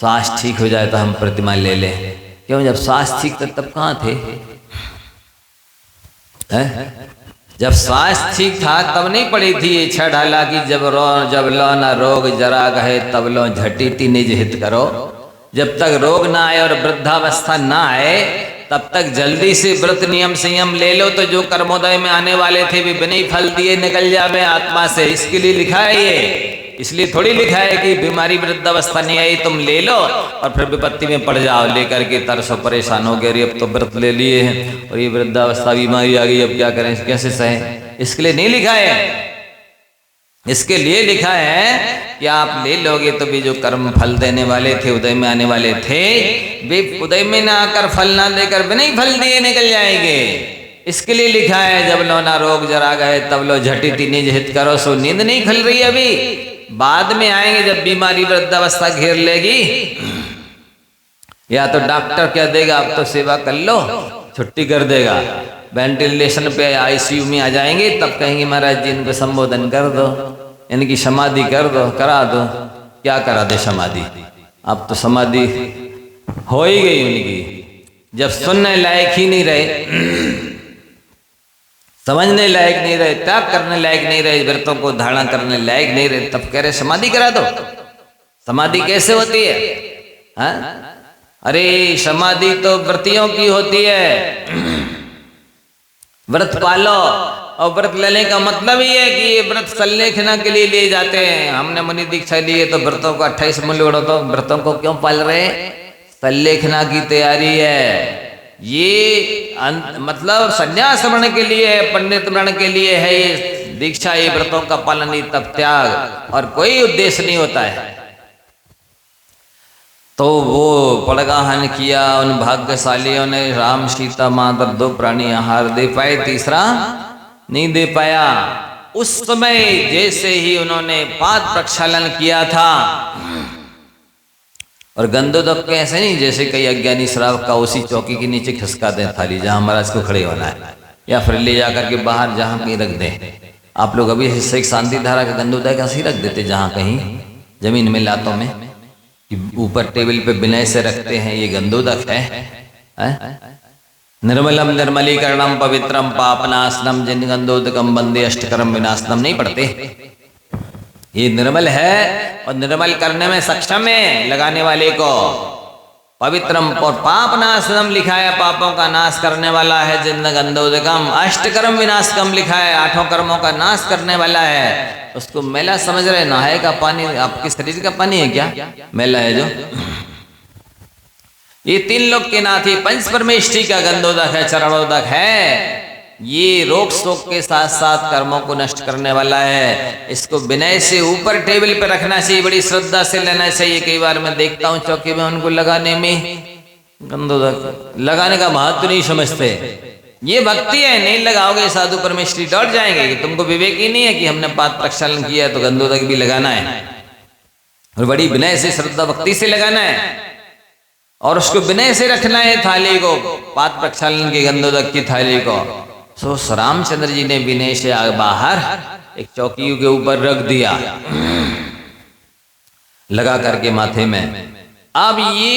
स्वास्थ्य ठीक हो जाए तो हम प्रतिमा ले लें। क्यों? जब स्वास्थ्य ठीक था तब कहाँ थे? जब स्वास्थ्य ठीक था तब नहीं पड़ी थी ये छह ढाला की, जब लो न रोग जरा गहे तब लो झटी निज हित करो। जब तक रोग ना आए और वृद्धावस्था ना आए तब तक जल्दी से व्रत नियम संयम ले लो, तो जो कर्मोदय में आने वाले थे वे बिना फल दिए निकल जावे आत्मा से। इसके लिए लिखा है ये, इसलिए थोड़ी लिखा है कि बीमारी वृद्धावस्था नहीं आई तुम ले लो और फिर विपत्ति में पड़ जाओ, लेकर के तरसो परेशान हो गए, अब तो व्रत ले लिए हैं और ये वृद्धावस्था बीमारी आ गई, अब क्या करें, कैसे सहें। इसके लिए नहीं लिखा है। इसके लिए लिखा है कि आप ले लोगे तो भी जो कर्म फल देने वाले थे, उदय में आने वाले थे, वे उदय में ना आकर फल ना देकर बिना फल दिए निकल जाएंगे। इसके लिए लिखा है जब लो ना रोग जरा गए तब लो झटी निज हित करो। सो नींद नहीं खुल रही अभी, बाद में आएंगे जब बीमारी वृद्धावस्था घेर लेगी। या तो डॉक्टर क्या देगा, आप तो सेवा कर लो, छुट्टी कर देगा, वेंटिलेशन पे आईसीयू में आ जाएंगे, तब कहेंगे महाराज जी इनको संबोधन कर दो, इनकी समाधि कर दो, करा दो। क्या करा दे समाधि? अब तो समाधि हो ही गई उनकी, जब सुनने लायक ही नहीं रहे, समझने लायक नहीं रहे, त्याग करने लायक नहीं रहे, व्रतों को धारण करने लायक नहीं रहे, तब कह रहे समाधि करा दो। समाधि कैसे होती है? हाँ? अरे समाधि तो व्रतियों की होती है। व्रत पालो, और व्रत लेने का मतलब ही है कि ये व्रत संलेखना के लिए लिए जाते हैं। हमने मुनि दीक्षा लिए तो व्रतों को 28 मूल्य बढ़ो, तो व्रतों को क्यों पाल रहे? संलेखना की तैयारी है ये। मतलब संन्यास वर्ण के लिए है, पंडित वर्ण के लिए है ये दीक्षा, ये व्रतों का पालन, ये तप त्याग, और कोई उद्देश्य नहीं होता है। तो वो पड़गाहन किया उन भाग्यशालियों ने। राम सीता मातर 2 प्राणी आहार दे पाए, तीसरा नहीं दे पाया। उस समय जैसे ही उन्होंने पाद प्रक्षालन किया था, और गंधोदक के ऐसे नहीं जैसे कई अज्ञानी श्रावक का उसी चौकी के नीचे खिसका दें थाली जहां महाराज को खड़े होना है, या फिर ले जाकर के बाहर जहां कहीं रख दें। आप लोग अभी एक शांति धारा का गंधोदक ऐसे ही रख देते जहां कहीं जमीन में, लातों में, ऊपर टेबल पे विनय से रखते हैं, ये गंधोदक है। निर्मलम निर्मलीकरणम पवित्रम पापनाशनम जिन गंधोदकम वंदे अष्टकर्म विनाशनम नहीं पढ़ते। ये निर्मल है और निर्मल करने में सक्षम है लगाने वाले को। पवित्रम और पापनाशनम लिखा है, पापों का नाश करने वाला है। जिन गंधोदकम अष्टकर्म विनाशकम लिखा है, 8 कर्मों का नाश करने वाला है। उसको मैला समझ रहे? नहाए का पानी आपके शरीर का पानी है क्या? मैला है जो। ये 3 लोक के नाथ ही पंच परमेष्ठी का गंधोदक है, चरणोदक है। ये रोग शोक के साथ साथ कर्मों को नष्ट करने वाला है। इसको विनय से ऊपर टेबल पे रखना चाहिए, बड़ी श्रद्धा से लेना चाहिए। कई बार मैं देखता हूँ चौकी में उनको लगाने में, गंधोदक लगाने का महत्व नहीं समझते। ये भक्ति है, नहीं लगाओगे साधु परमेश्वरी डर जाएंगे कि तुमको विवेक ही नहीं है कि हमने पाद प्रक्षालन किया तो गंधोदक भी लगाना है, और बड़ी विनय से श्रद्धा भक्ति से लगाना है, और उसको विनय से रखना है थाली को, पाद प्रक्षालन की गंधोदक की थाली को। सो रामचंद्र जी ने विनय से बाहर एक चौकी के ऊपर रख दिया, लगा करके माथे में। अब ये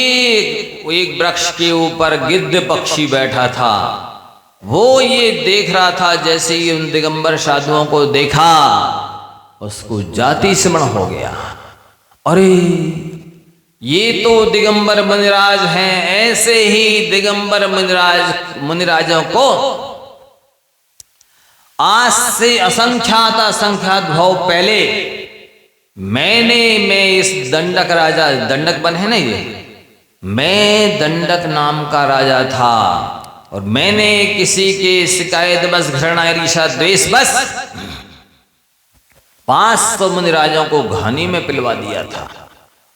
एक वृक्ष के ऊपर गिद्ध पक्षी बैठा था, वो ये देख रहा था। जैसे ही उन दिगंबर साधुओं को देखा, उसको जाति स्मरण हो गया। अरे ये तो दिगंबर मुनिराज हैं। ऐसे ही दिगंबर मुनिराजों को आज से असंख्यात भाव पहले मैं इस दंडक राजा, दंडक बन है ना ये, मैं दंडक नाम का राजा था, और मैंने किसी के शिकायत बस, घृणा, ईर्ष्या, द्वेष बस 500 मुनिराजों को घानी में पिलवा दिया था।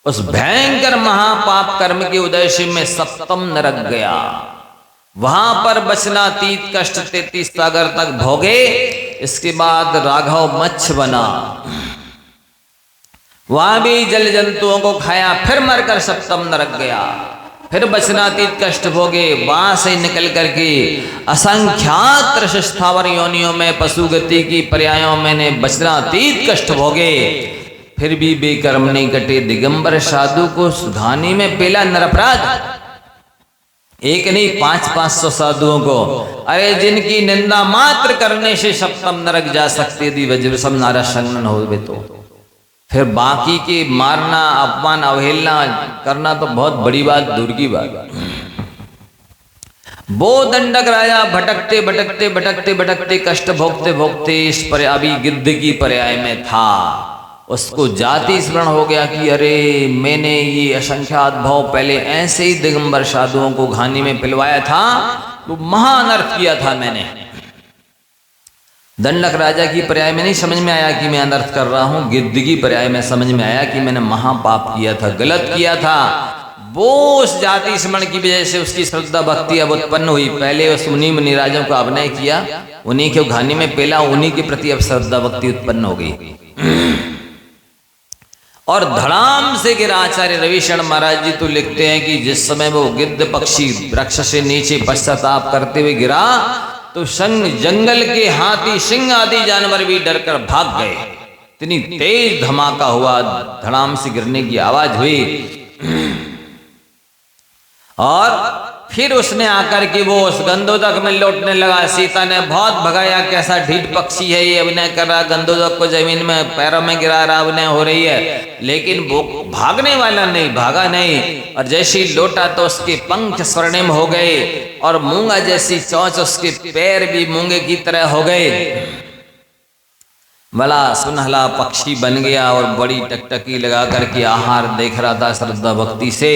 उस भयंकर महापाप कर्म के उद्देश्य में 7म नरक गया। वहां पर बचनातीत कष्ट 33 सागर तक भोगे। इसके बाद राघव मच्छ बना, वहां भी जल जंतुओं को खाया, फिर मरकर 7म नरक गया। फिर बचनातीत कष्ट भोगे, वहां से निकल करके असंख्यात स्थावर योनियों में पशु गति की पर्यायों मैंने बचनातीत कष्ट भोगे, फिर भी बेकर्म नहीं कटे। दिगंबर साधु को घानी में पेला नरपराध, एक नहीं 500 साधुओं को। अरे जिनकी निंदा मात्र करने से 7म नरक जा सकते यदि वज्र सम नारा संगन हो, तो फिर बाकी के मारना, अपमान, अवहेलना करना तो बहुत बड़ी बात, दूर की बात। वो दंडक राजा भटकते भटकते भटकते भटकते कष्ट भोगते भोगते इस अभी गिद्ध की पर्याय में था। उसको जाति स्मरण हो गया कि अरे मैंने ये असंख्यात भाव पहले ऐसे ही दिगंबर साधुओं को घानी में पिलवाया था, तो महाअनर्थ किया था मैंने। दंडक राजा की पर्याय में नहीं समझ में आया कि मैं अनर्थ कर रहा हूं, गिद्ध की पर्याय में समझ में आया कि मैंने महापाप किया था, गलत किया था। वो उस जाति स्मरण की वजह से उसकी श्रद्धा भक्ति अब उत्पन्न हुई। पहले उस मुनि मुनिराजों को अभिनय किया, उन्हीं के घानी में पेला, उन्हीं के प्रति अब श्रद्धा भक्ति उत्पन्न हो गई, और धड़ाम से गिरा। आचार्य रविशरण महाराज जी तो लिखते हैं कि जिस समय वो गिद्ध पक्षी वृक्ष से नीचे पश्चाताप करते हुए गिरा, तो जंगल के हाथी, सिंह आदि जानवर भी डरकर भाग गए। इतनी तेज धमाका हुआ, धड़ाम से गिरने की आवाज हुई, और फिर उसने आकर के वो उस गंधोदक में लौटने लगा। सीता ने बहुत भगाया, कैसा ढीठ पक्षी है ये, अभिनय कर रहा, गंधोदक को जमीन में पैरों में गिरा रहा, अभिनय हो रही है, लेकिन वो भागने वाला नहीं, भागा नहीं। और जैसे ही लौटा तो उसके पंख स्वर्णिम हो गए और मूंगा जैसी चोंच, उसके पैर भी मूंगे की तरह हो गए। बड़ा सुनहला पक्षी बन गया और बड़ी टकटकी लगा करके आहार देख रहा था श्रद्धा भक्ति से।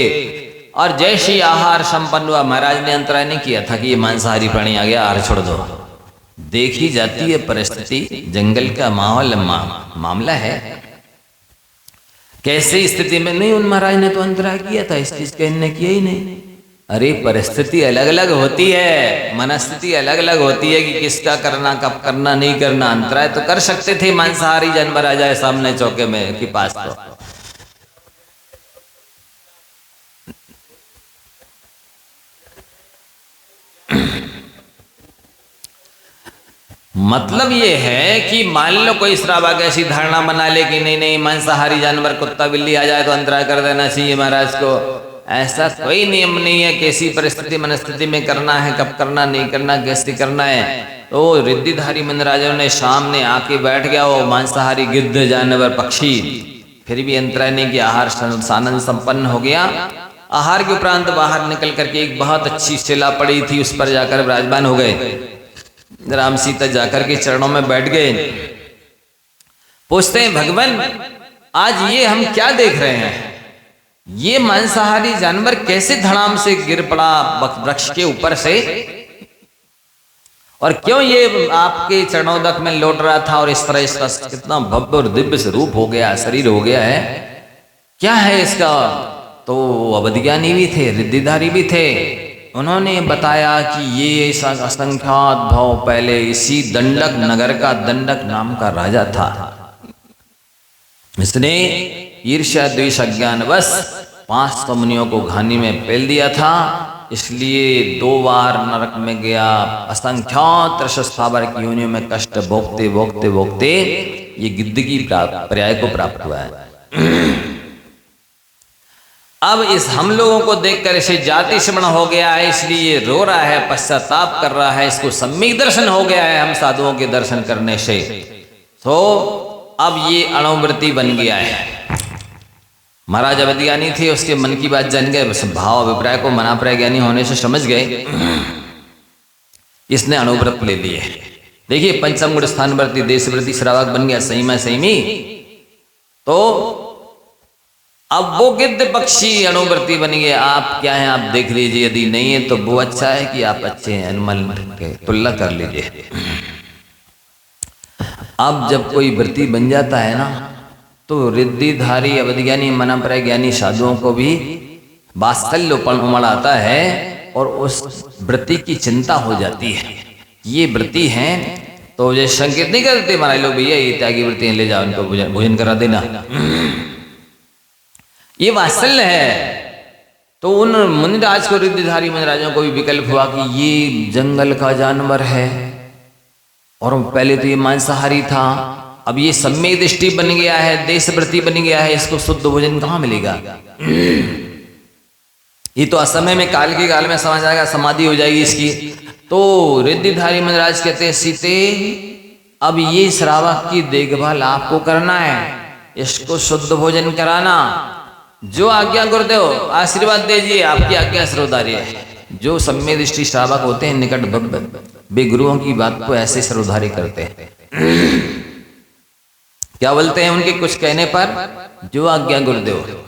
और जैसे आहार संपन्न हुआ, महाराज ने अंतराय नहीं किया था कि ये मांसाहारी प्राणी आ गया, आहार छोड़ दो। देखी जाती है परिस्थिति, जंगल का माहौल मामला है, कैसे स्थिति में नहीं। उन महाराज ने तो अंतराय किया था, इस चीज का इनने किया ही नहीं। अरे परिस्थिति अलग अलग होती है, मनस्थिति अलग अलग होती है कि किसका करना, कब करना, नहीं करना। अंतराय तो कर सकते थे, मांसाहारी जानवर आ जाए सामने चौके में के पास तो। मतलब ये है कि मान लो कोई श्रावक ऐसी धारणा बना ले कि नहीं नहीं मांसाहारी जानवर कुत्ता बिल्ली आ जाए तो अंतराय कर देना चाहिए महाराज को। ऐसा कोई नियम नहीं है, कैसी परिस्थिति मनस्थिति में करना है, कब करना, नहीं करना, कैसे करना है। तो रिद्धिधारी मंदराजों ने सामने आके बैठ गया वो मांसाहारी गिद्ध जानवर पक्षी, फिर भी अंतराय नहीं किया, आहार सानंद संपन्न हो गया। आहार के उपरांत बाहर निकल करके एक बहुत अच्छी शिला पड़ी थी, उस पर जाकर विराजमान हो गए। राम सीता जाकर के चरणों में बैठ गए। पूछते हैं भगवान आज ये हम क्या देख रहे हैं, ये मांसाहारी जानवर कैसे धड़ाम से गिर पड़ा वृक्ष के ऊपर से, और क्यों ये आपके चरणोदक में लौट रहा था, और इस तरह इसका कितना भव्य और दिव्य स्वरूप हो गया, शरीर हो गया है, क्या है इसका। तो अवधिज्ञानी भी थे, रिद्धिधारी भी थे, उन्होंने बताया कि ये असंख्यात भाव पहले इसी दंडक नगर का दंडक नाम का राजा था। इसने ईर्ष्या द्वेष अज्ञानवश 500 मुनियों को घानी में पेल दिया था, इसलिए 2 बार नरक में गया। असंख्यात रसस्थावर की योनियों में कष्ट भोगते भोगते भोगते ये गिद्ध की पर्याय को प्राप्त हुआ है। अब इस हम लोगों को देखकर इसे जाति श्रवण हो गया है, इसलिए रो रहा है, पश्चाताप कर रहा है, इसको सम्यक दर्शन हो गया है हम साधुओं के दर्शन करने से। तो अब ये अणुवृत्ति बन गया है। महाराज अवधिज्ञानी थे, उसके मन की बात जान गए, भाव अभिप्राय को मनाप्राय ज्ञानी होने से समझ गए, इसने अणुव्रत ले लिए। देखिए पंचम गुण स्थानवर्ती देशव्रती श्रावक बन गया, सही में सही। तो अब वो गिद्ध पक्षी अणुवर्ती बन गए। आप क्या हैं, आप देख लीजिए, यदि नहीं है तो वो अच्छा है कि आप अच्छे हैं, अनुमान के तुलना कर लीजिए। अब जब कोई वृत्ति बन जाता है ना, तो रिद्धिधारी अवधिज्ञानी मनाप्राय ज्ञानी साधुओं को भी वात्सल्यपन उमड़ आता है और उस वृत्ति की चिंता हो जाती है। ये वृत्ति है तो ये संकेत नहीं करते महाराज लोग, भैया ये त्यागी वृत्ति ले जाओ, इनको भोजन करा देना, ये वात्सल्य है। तो उन मुनिराज को, रिद्धिधारी मुनिराजों को भी विकल्प हुआ कि ये जंगल का जानवर है और पहले तो ये मांसाहारी था, अब ये सम्यक दृष्टि बन गया है, देशव्रती बन गया है, इसको शुद्ध भोजन कहाँ मिलेगा। ये तो असमय में काल के काल में समझ आएगा, समाधि हो जाएगी इसकी। तो रिद्धिधारी मुनिराज कहते हैं सीते अब ये श्रावक की देखभाल आपको करना है, इसको शुद्ध भोजन कराना, जो आज्ञा गुरुदेव आशीर्वाद दीजिए, आपकी आज्ञा सर्वधारी है। जो सम्यक दृष्टि श्रावक होते हैं निकट वे गुरुओं की बात को ऐसे सर्वधारी करते हैं। क्या बोलते हैं उनके कुछ कहने पर, जो आज्ञा गुरुदेव,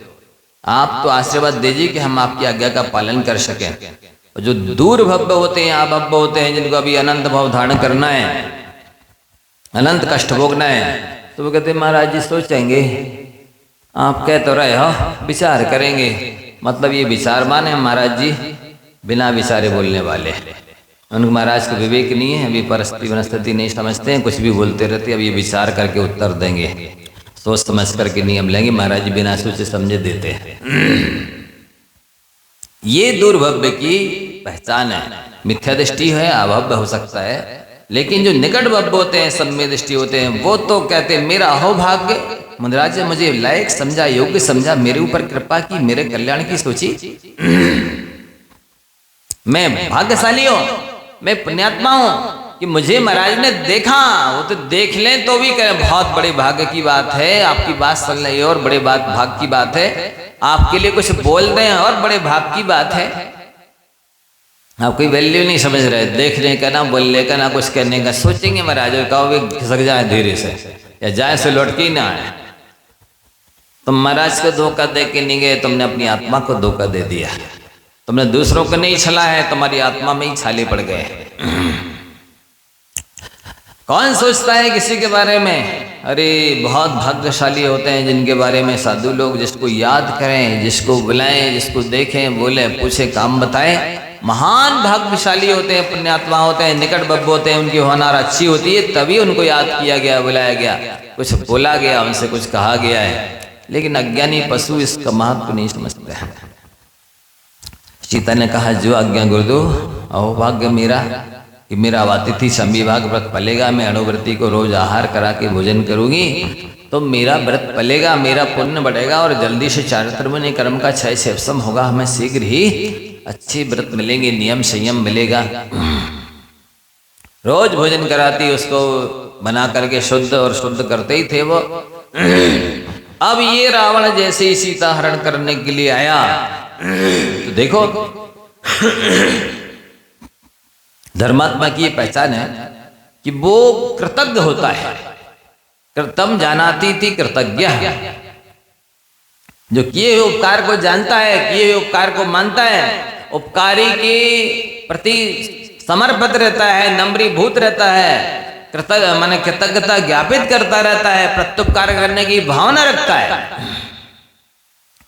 आप तो आशीर्वाद दीजिए कि हम आपकी आज्ञा का पालन कर सकें। और जो दूर भव्य होते हैं, अभव्य होते हैं, जिनको अभी अनंत भाव धारण करना है, अनंत कष्ट भोगना है, तो वो कहते महाराज जी सोचेंगे, आप कह तो रहे हो विचार करेंगे, मतलब ये विचार माने महाराज जी बिना विचारे बोलने वाले, उनको महाराज को विवेक नहीं है, अभी परिस्थिति वनस्थिति नहीं समझते हैं, कुछ भी बोलते रहते, अब ये विचार करके उत्तर देंगे, सोच समझ करके नियम लेंगे, महाराज जी बिना सोचे समझे देते हैं। ये दुर्भव्य की पहचान है। मिथ्या दृष्टि है, अभव्य हो सकता है, लेकिन जो निकट भव्य होते हैं, सम्यक दृष्टि होते हैं, वो तो कहते हैं मेरा हो भाग्य, मुनिराज ने मुझे लायक समझा, योग्य समझा, मेरे ऊपर कृपा की, मेरे कल्याण की सोची, मैं भाग्यशाली हूँ, मैं पुण्यात्मा हूँ कि मुझे महाराज ने देखा। वो तो देख लें तो भी कहें बहुत बड़े भाग्य की बात है, आपकी बात सुन रही है और बड़े भाग्य की बात है, आपके लिए कुछ बोल रहे हैं और बड़े भाग्य की बात है। आप कोई वैल्यू नहीं समझ रहे, देखने का ना बोलने का ना कुछ करने का, सोचेंगे महाराज कहो खिसक जाए धीरे से या जाए से लौट के ही ना आए। तुम महाराज को धोखा दे के नहीं गए, तुमने अपनी आत्मा को धोखा दे दिया। तुमने दूसरों को नहीं छला है, तुम्हारी आत्मा में ही छाले पड़ गए। कौन सोचता है किसी के बारे में? अरे बहुत भाग्यशाली होते हैं जिनके बारे में साधु लोग, जिसको याद करें, जिसको बुलाएं, जिसको देखें, बोले, पूछे, काम बताएं, महान भाग्यशाली होते हैं, पुण्यात्मा होते हैं, निकट बब्ब होते हैं, उनकी होनार अच्छी होती है, तभी उनको याद किया गया, बुलाया गया, कुछ बोला गया, उनसे कुछ कहा गया है। लेकिन अज्ञानी पशु इसका महत्व नहीं समझते हैं। सीता ने कहा जो आज्ञा गुरुदेव, अहो भाग्य मेरा कि मेरा अतिथि संविभाग व्रत पलेगा, मैं अणुव्रति को रोज आहार करा के भोजन करूंगी तो मेरा व्रत पलेगा, मेरा पुण्य बढ़ेगा और जल्दी से चारित्रमुनि कर्म का क्षय शेषम होगा, हमें शीघ्र ही अच्छे व्रत मिलेंगे, नियम संयम मिलेगा। रोज भोजन कराती, उसको बना करके शुद्ध और शुद्ध करते ही थे वो। अब ये रावण जैसे ही सीता हरण करने के लिए आया तो देखो धर्मात्मा की ये पहचान है कि वो कृतज्ञ होता है। कृतम जानाती थी कृतज्ञ, जो किए हुए उपकार को जानता है, किए हुए उपकार को मानता है, उपकारी के प्रति समर्पित रहता है, नम्रीभूत रहता है, माने कृतज्ञता ज्ञापित करता रहता है, प्रत्युपकार करने की भावना रखता है।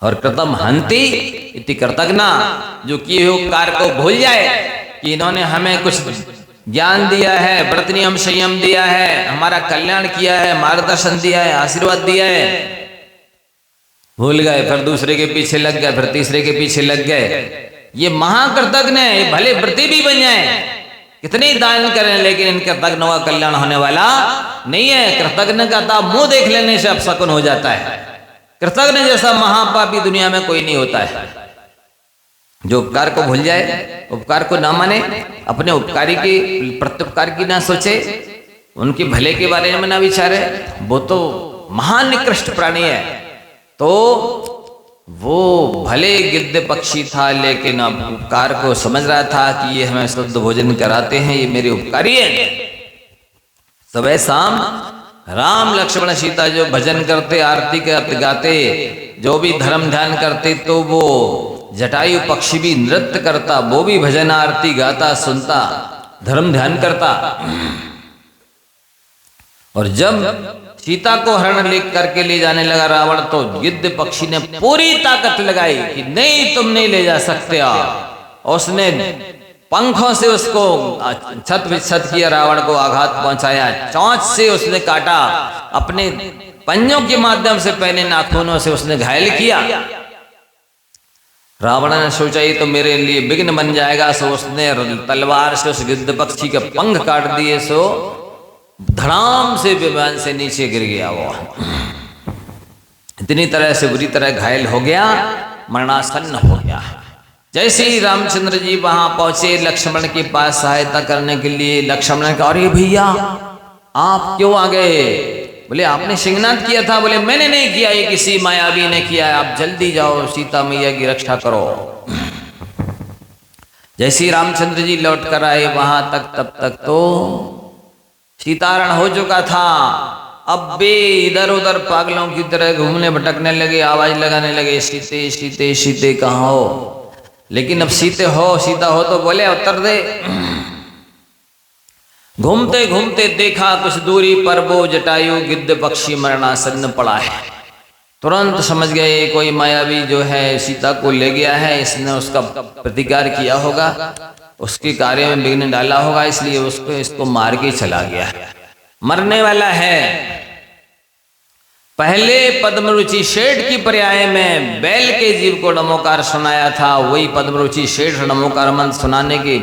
और कृतम हंति इति कृतज्ञा, जो किए हुए उपकार को भूल जाए कि इन्होंने हमें कुछ ज्ञान दिया है, व्रत नियम संयम दिया है, हमारा कल्याण किया है, मार्गदर्शन दिया है, आशीर्वाद दिया है, भूल गए, फिर दूसरे के पीछे लग गए, फिर तीसरे के पीछे लग गए। ये महाकृतज्ञ है, भले व्रती भी बन जाए, कितने ही दान करें, लेकिन इन कृतज्ञों का कल्याण होने वाला नहीं है। कृतज्ञ का मुंह देख लेने से अपशकुन हो जाता है। कृतज्ञ जैसा महापापी दुनिया में कोई नहीं होता है। जो उपकार को भूल जाए, उपकार को ना माने, अपने उपकारी की प्रत्युपकार की ना सोचे, उनके भले के बारे में ना विचारे, वो तो महान निकृष्ट प्राणी है। तो वो भले गिद्ध पक्षी था, लेकिन अब उपकार को समझ रहा था कि ये हमें शुद्ध भोजन कराते हैं, ये मेरे उपकारी है। सुबह शाम राम लक्ष्मण सीता जो भजन करते, आरती गाते, जो भी धर्म ध्यान करते, तो वो जटायु पक्षी भी नृत्य करता, वो भी भजन आरती गाता, सुनता, धर्म ध्यान करता। और जब सीता को हरण ले करके ले जाने लगा रावण, तो गिद्ध पक्षी ने पूरी ताकत लगाई कि नहीं, तुम नहीं ले जा सकते। उसने पंखों से उसको छत विच्छत किया, रावण को आघात पहुंचाया, चोंच से उसने काटा, अपने पंजों के माध्यम से, पहले नाखूनों से उसने घायल किया। रावण ने सोचा ये तो मेरे लिए विघ्न बन जाएगा, सो उसने तलवार से उस गिद्ध पक्षी के पंख काट दिए, सो धड़ाम से विमान से नीचे गिर गया। वो इतनी तरह से बुरी तरह घायल हो गया, मरणासन्न हो गया। जैसे ही रामचंद्र जी वहां पहुंचे लक्ष्मण के पास सहायता करने के लिए, लक्ष्मण ने कहा अरे भैया आप क्यों आ गए? बोले आपने सिंहनाद किया था। बोले मैंने नहीं किया, ये किसी मायावी ने किया है, आप जल्दी जाओ सीता मैया की रक्षा करो। जैसे ही रामचंद्र जी लौट कर आए वहां तक, तब तक तो सीताहरण हो चुका था। अब वे इधर उधर पागलों की तरह घूमने भटकने लगे, आवाज लगाने लगे, सीते सीते सीते कहाँ हो? लेकिन अब सीता हो तो बोले उत्तर दे। घूमते घूमते देखा कुछ दूरी पर वो जटायु गिद्ध पक्षी मरणासन्न पड़ा है। तुरंत समझ गए कोई मायावी जो है सीता को ले गया है, इसने उसका प्रतिकार किया होगा, उसके कार्य में विघ्न डाला होगा, इसलिए इसको मार के चला गया, मरने वाला है। पहले पद्मरुचि शेठ की पर्याय में बैल के जीव को नमोकार सुनाया था, वही पद्मरुचि शेठ नमोकार मंत्र सुनाने के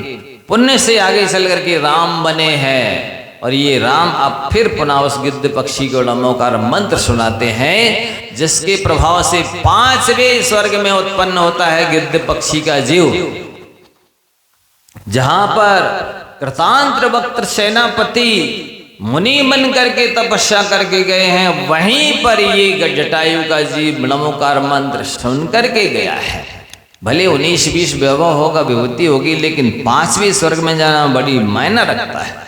पुण्य से आगे चल करके राम बने हैं। और ये राम अब फिर पुनः उस गिद्ध पक्षी को नमोकार मंत्र सुनाते हैं, जिसके प्रभाव से 5वें स्वर्ग में उत्पन्न होता है गिद्ध पक्षी का जीव। जहां पर कृतांत्र वक्त सेनापति मुनि बन करके तपस्या करके गए हैं, वहीं पर ये जटायु का जीव नमोकार मंत्र सुन करके गया है। भले 19-20 वैभव होगा, विभूति होगी, लेकिन 5वें स्वर्ग में जाना बड़ी मायना रखता है।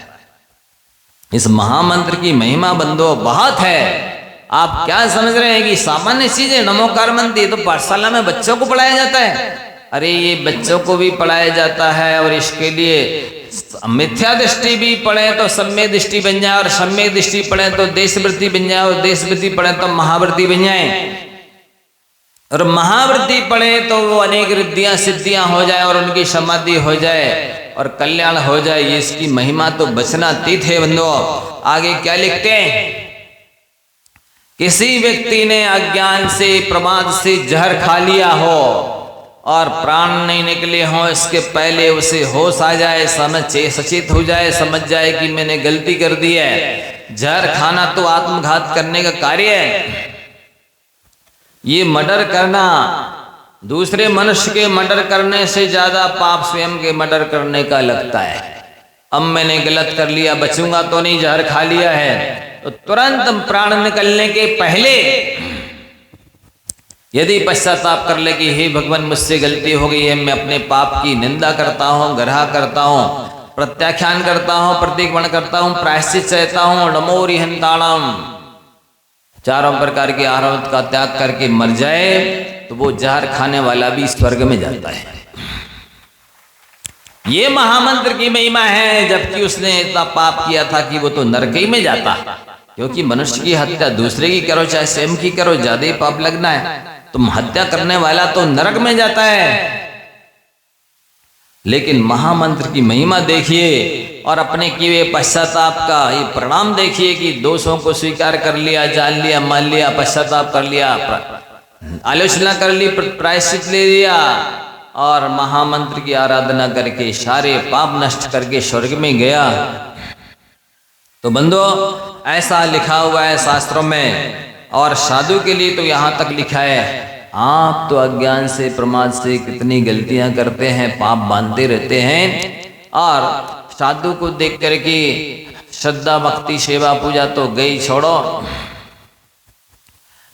इस महामंत्र की महिमा बंधो बहुत है। आप क्या समझ रहे हैं कि सामान्य चीज है? नमोकार मंत्र ये तो पाठशाला में बच्चों को पढ़ाया जाता है। अरे ये बच्चों को भी पढ़ाया जाता है, और इसके लिए मिथ्या दृष्टि भी पढ़े तो सम्यक दृष्टि बन जाए, और सम्यक दृष्टि पढ़े तो देशवृत्ति बन जाए, और देशवृत्ति पढ़े तो महावृत्ति बन जाए, और महावृत्ति पढ़े तो वो अनेक रिद्धियां सिद्धियां हो जाए, और उनकी समाधि हो जाए, और कल्याण हो जाए। ये इसकी महिमा तो बचनातीत है बंधुओं। आगे क्या लिखते हैं? किसी व्यक्ति ने अज्ञान से प्रमाद से जहर खा लिया हो और प्राण नहीं निकले हों, इसके पहले उसे होश आ जाए, सचेत हो जाए, समझ जाए कि मैंने गलती कर दी है। जहर खाना तो आत्मघात करने का कार्य है। ये मर्डर करना दूसरे मनुष्य के मर्डर करने से ज्यादा पाप स्वयं के मर्डर करने का लगता है। अब मैंने गलत कर लिया, बचूंगा तो नहीं, जहर खा लिया है, तो तुरंत प्राण निकलने के पहले यदि पश्चाताप कर ले कि हे भगवान मुझसे गलती हो गई है, मैं अपने पाप की निंदा करता हूँ, ग्रह करता हूँ, प्रत्याख्यान करता हूँ, प्रतिक्रमण करता हूँ, प्रायश्चित चाहता हूँ, नमो रिहंताणम, चारों प्रकार के आहार का त्याग करके मर जाए, तो वो जहर खाने वाला भी स्वर्ग में जाता है। ये महामंत्र की महिमा है। जबकि उसने इतना पाप किया था कि वो तो नरक ही में जाता, क्योंकि मनुष्य की हत्या दूसरे की करो चाहे स्वयं की करो, ज्यादा ही पाप लगना है। तुम हत्या करने वाला तो नरक में जाता है। लेकिन महामंत्र की महिमा देखिए और अपने किए पश्चाताप का ये परिणाम देखिए कि दोषों को स्वीकार कर लिया, जान लिया, मान लिया, पश्चाताप कर लिया, आलोचना कर ली, प्रायश्चित ले लिया, और महामंत्र की आराधना करके सारे पाप नष्ट करके स्वर्ग में गया। तो बंधो ऐसा लिखा हुआ है शास्त्रों में। और साधु के लिए तो यहाँ तक लिखा है, आप तो अज्ञान से प्रमाद से कितनी गलतियां करते हैं, पाप बांधते रहते हैं, और साधु को देख करके श्रद्धा भक्ति सेवा पूजा तो गई छोड़ो,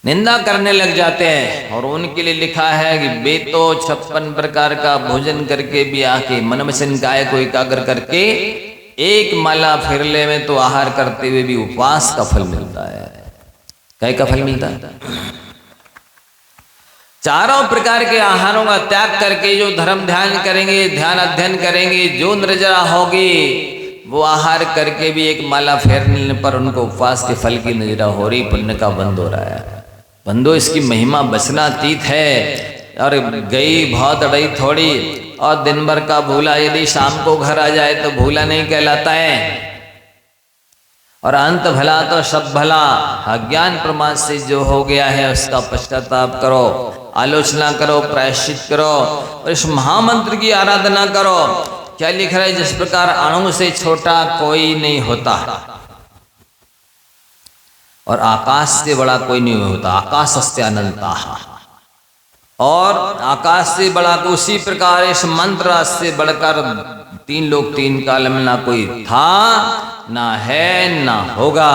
निंदा करने लग जाते हैं। और उनके लिए लिखा है कि वे तो 56 प्रकार का भोजन करके भी आके मन वचन काया को एकाग्र करके एक माला फिरले में तो आहार करते हुए भी उपवास का फल मिलता है। क्या का फल मिलता है? चारों प्रकार के आहारों का त्याग करके जो धर्म ध्यान करेंगे, ध्यान अध्ययन करेंगे, जो निर्जरा होगी, वो आहार करके भी एक माला फेरने पर उनको उपवास के फल की नजरा हो रही, पुण्य का बंद हो रहा है। बंदो इसकी महिमा बचनातीत है। और गई बहुत अड़ई थोड़ी, और दिन भर का भूला यदि शाम को घर आ जाए तो भूला नहीं कहलाता है। और अंत भला तो सब भला। अज्ञान प्रमाद से जो हो गया है उसका पश्चाताप करो, आलोचना करो, प्रायश्चित करो, और इस महामंत्र की आराधना करो। क्या लिख रहा है? जिस प्रकार अणु से छोटा कोई नहीं होता और आकाश से बड़ा कोई नहीं होता, आकाशस्य अनंता, और आकाश से बड़ा को उसी प्रकार इस मंत्र से बढ़कर 3 लोक 3 काल में ना कोई था, ना है, ना होगा।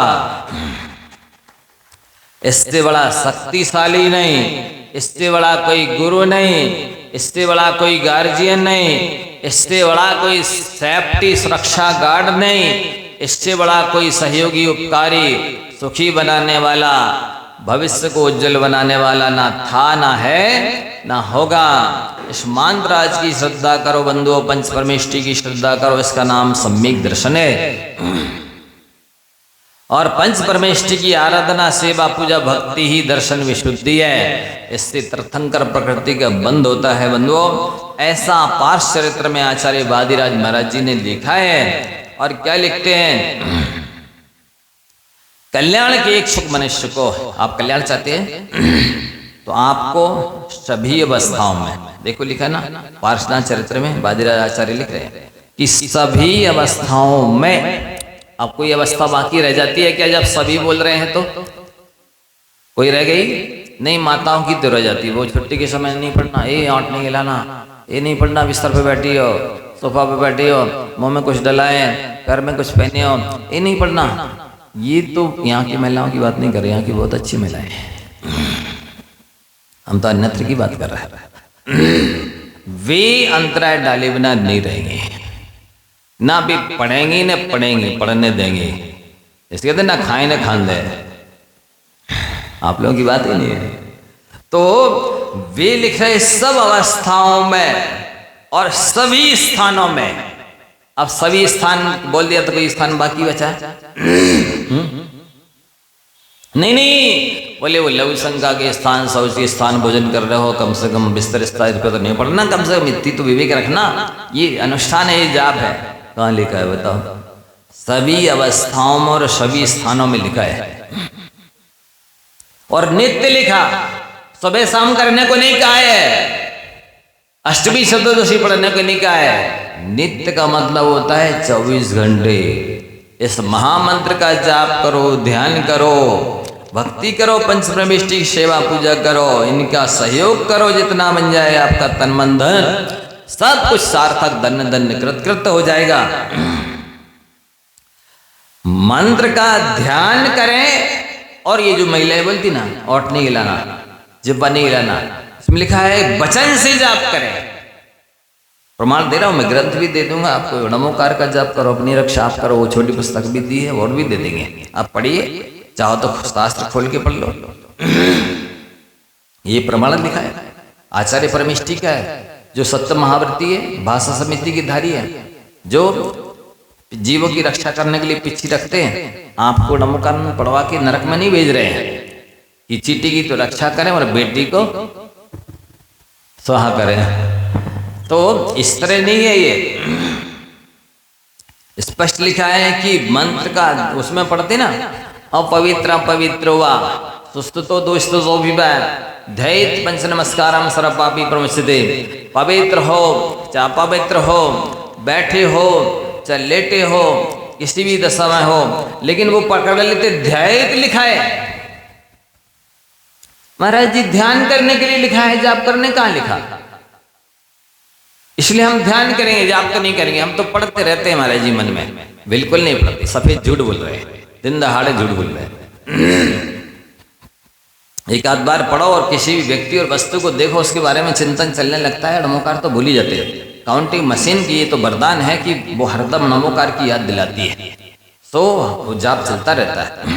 इससे बड़ा शक्तिशाली नहीं, इससे बड़ा कोई गुरु नहीं, इससे बड़ा कोई गार्जियन नहीं, इससे बड़ा कोई सेफ्टी सुरक्षा गार्ड नहीं, इससे बड़ा कोई सहयोगी उपकारी सुखी बनाने वाला, भविष्य को उज्जवल बनाने वाला ना था, ना है, ना होगा। इस मंत्र राज की श्रद्धा करो बंधुओं, पंच परमेष्टि की श्रद्धा करो, इसका नाम सम्यक दर्शन है। और पंच परमेष्टि की आराधना, सेवा, पूजा, भक्ति ही दर्शन विशुद्धि है। इससे तीर्थंकर प्रकृति का बंद होता है बंधुओं। ऐसा पार्श चरित्र में आचार्य वादिराज महाराज जी ने लिखा है। और क्या लिखते हैं? कल्याण के इच्छुक मनुष्य को, आप कल्याण चाहते हैं तो आपको सभी अवस्थाओं में, देखो लिखा ना पार्षनाथ चरित्र में वादिराज आचार्य लिख रहे हैं कि सभी अवस्थाओं में। अब कोई अवस्था बाकी रह जाती है क्या? जब सभी बोल रहे हैं तो कोई रह गई नहीं? माताओं की तो रह जाती है, वो छुट्टी के समय नहीं पढ़ना, ये आंट नहीं हिलाना, ये नहीं पढ़ना, बिस्तर पे बैठी हो, सोफा पे बैठे हो, मुंह में कुछ डलाए, पैर में कुछ पहने हो, ये नहीं पढ़ना। ये तो यहाँ की महिलाओं की बात नहीं कर रहे, यहाँ की बहुत अच्छी महिलाएं हैं, हम तो अन्यत्र की बात कर रहे हैं। वे अंतराय डाले बिना नहीं रहेंगे, ना भी पढ़ेंगे ना पढ़ेंगे, पढ़ने देंगे। इसके कहते ना खाए ना खान दे, आप लोगों की बात ही नहीं है। तो वे लिख रहे सब अवस्थाओं में और सभी स्थानों में। अब सभी स्थान बोल दिया तो कोई स्थान बाकी बचा? नहीं, बोले वो लघु शंका के स्थान, शौच के स्थान, भोजन कर रहे हो, कम से कम बिस्तर इस पे तो नहीं पढ़ना, कम से कम इतनी तो विवेक रखना। ये अनुष्ठान है, ये जाप है। कहाँ लिखा है बताओ? सभी अवस्थाओं में और सभी स्थानों में लिखा है। और नित्य लिखा, सुबह शाम करने को नहीं कहा है, अष्टमी चतुर्दशी पढ़ने को नहीं कहा है। नित्य का मतलब होता है 24 घंटे इस महामंत्र का जाप करो, ध्यान करो, भक्ति करो, पंच प्रविष्टि की सेवा पूजा करो, इनका सहयोग करो, जितना बन जाए आपका तन मन धन सब कुछ सार्थक धन्य धन्य कृत हो जाएगा। मंत्र का ध्यान करें। और ये जो महिलाएं बोलती ना, ओठ नहीं हिलाना, जिब्बा नहीं हिलाना, इसमें लिखा है वचन से जाप करें। प्रमाण दे रहा हूं मैं, ग्रंथ भी दे दूंगा आपको। नमोकार का जाप करो, अपनी रक्षा आप करो, वो छोटी पुस्तक भी दी है और भी दे देंगे, आप पढ़िए, चाहो तो शास्त्र खोल के पढ़ लो। ये प्रमाण लिखा है, आचार्य परमिष्टि का है, जो सत्य महाव्रती है, भाषा समिति की धारी है, जो जीवों की रक्षा करने के लिए पिछी रखते हैं। आपको नमोकार पढ़वा के नरक में नहीं भेज रहे हैं कि चीटी की तो रक्षा करें और बेटी को स्वाहा करें। तो इस तरह नहीं है, ये स्पष्ट लिखा है कि मंत्र का उसमें पढ़ते ना, अपवित्र पवित्र हुआ सुस्तुतो दोस्तुतो धैत पंच नमस्कारम सर्वपापी प्रमुच्यते। पवित्र हो चाहे पवित्र हो, बैठे हो चाहे लेटे हो, किसी भी दशा में हो, लेकिन वो पकड़ लेते ध्यायित लिखा है। महाराज जी ध्यान करने के लिए लिखा है, जाप करने कहाँ लिखा? इसलिए हम ध्यान करेंगे, जाप तो नहीं करेंगे। हम तो पढ़ते रहते हैं महाराज जी मन में, बिल्कुल नहीं पढ़ते, सफेद झूठ बोल रहे हैं, दिन दहाड़े झूठ बोल रहे हैं। एक आध बार पढ़ो और किसी भी व्यक्ति और वस्तु को देखो, उसके बारे में चिंतन चलने लगता है, नमोकार तो भूल ही जाते हैं। काउंटिंग मशीन की ये तो वरदान है कि वो हरदम नमोकार की याद दिलाती है, तो वो जाप चलता रहता है।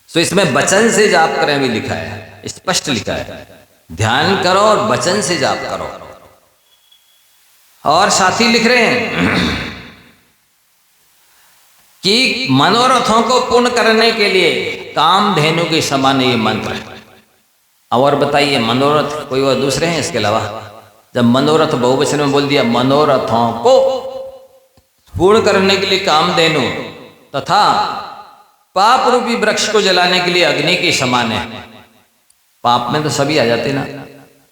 तो इसमें वचन से जाप करें भी लिखा है, स्पष्ट लिखा है, ध्यान करो और वचन से जाप करो। और साथी लिख रहे हैं कि मनोरथों को पूर्ण करने के लिए कामधेनु के समान ये मंत्र है। और बताइए मनोरथ कोई और दूसरे हैं इसके अलावा? जब मनोरथ बहुवचन में बोल दिया, मनोरथों को पूर्ण करने के लिए कामधेनु तथा पाप रूपी वृक्ष को जलाने के लिए अग्नि के समान है। पाप में तो सभी आ जाते ना,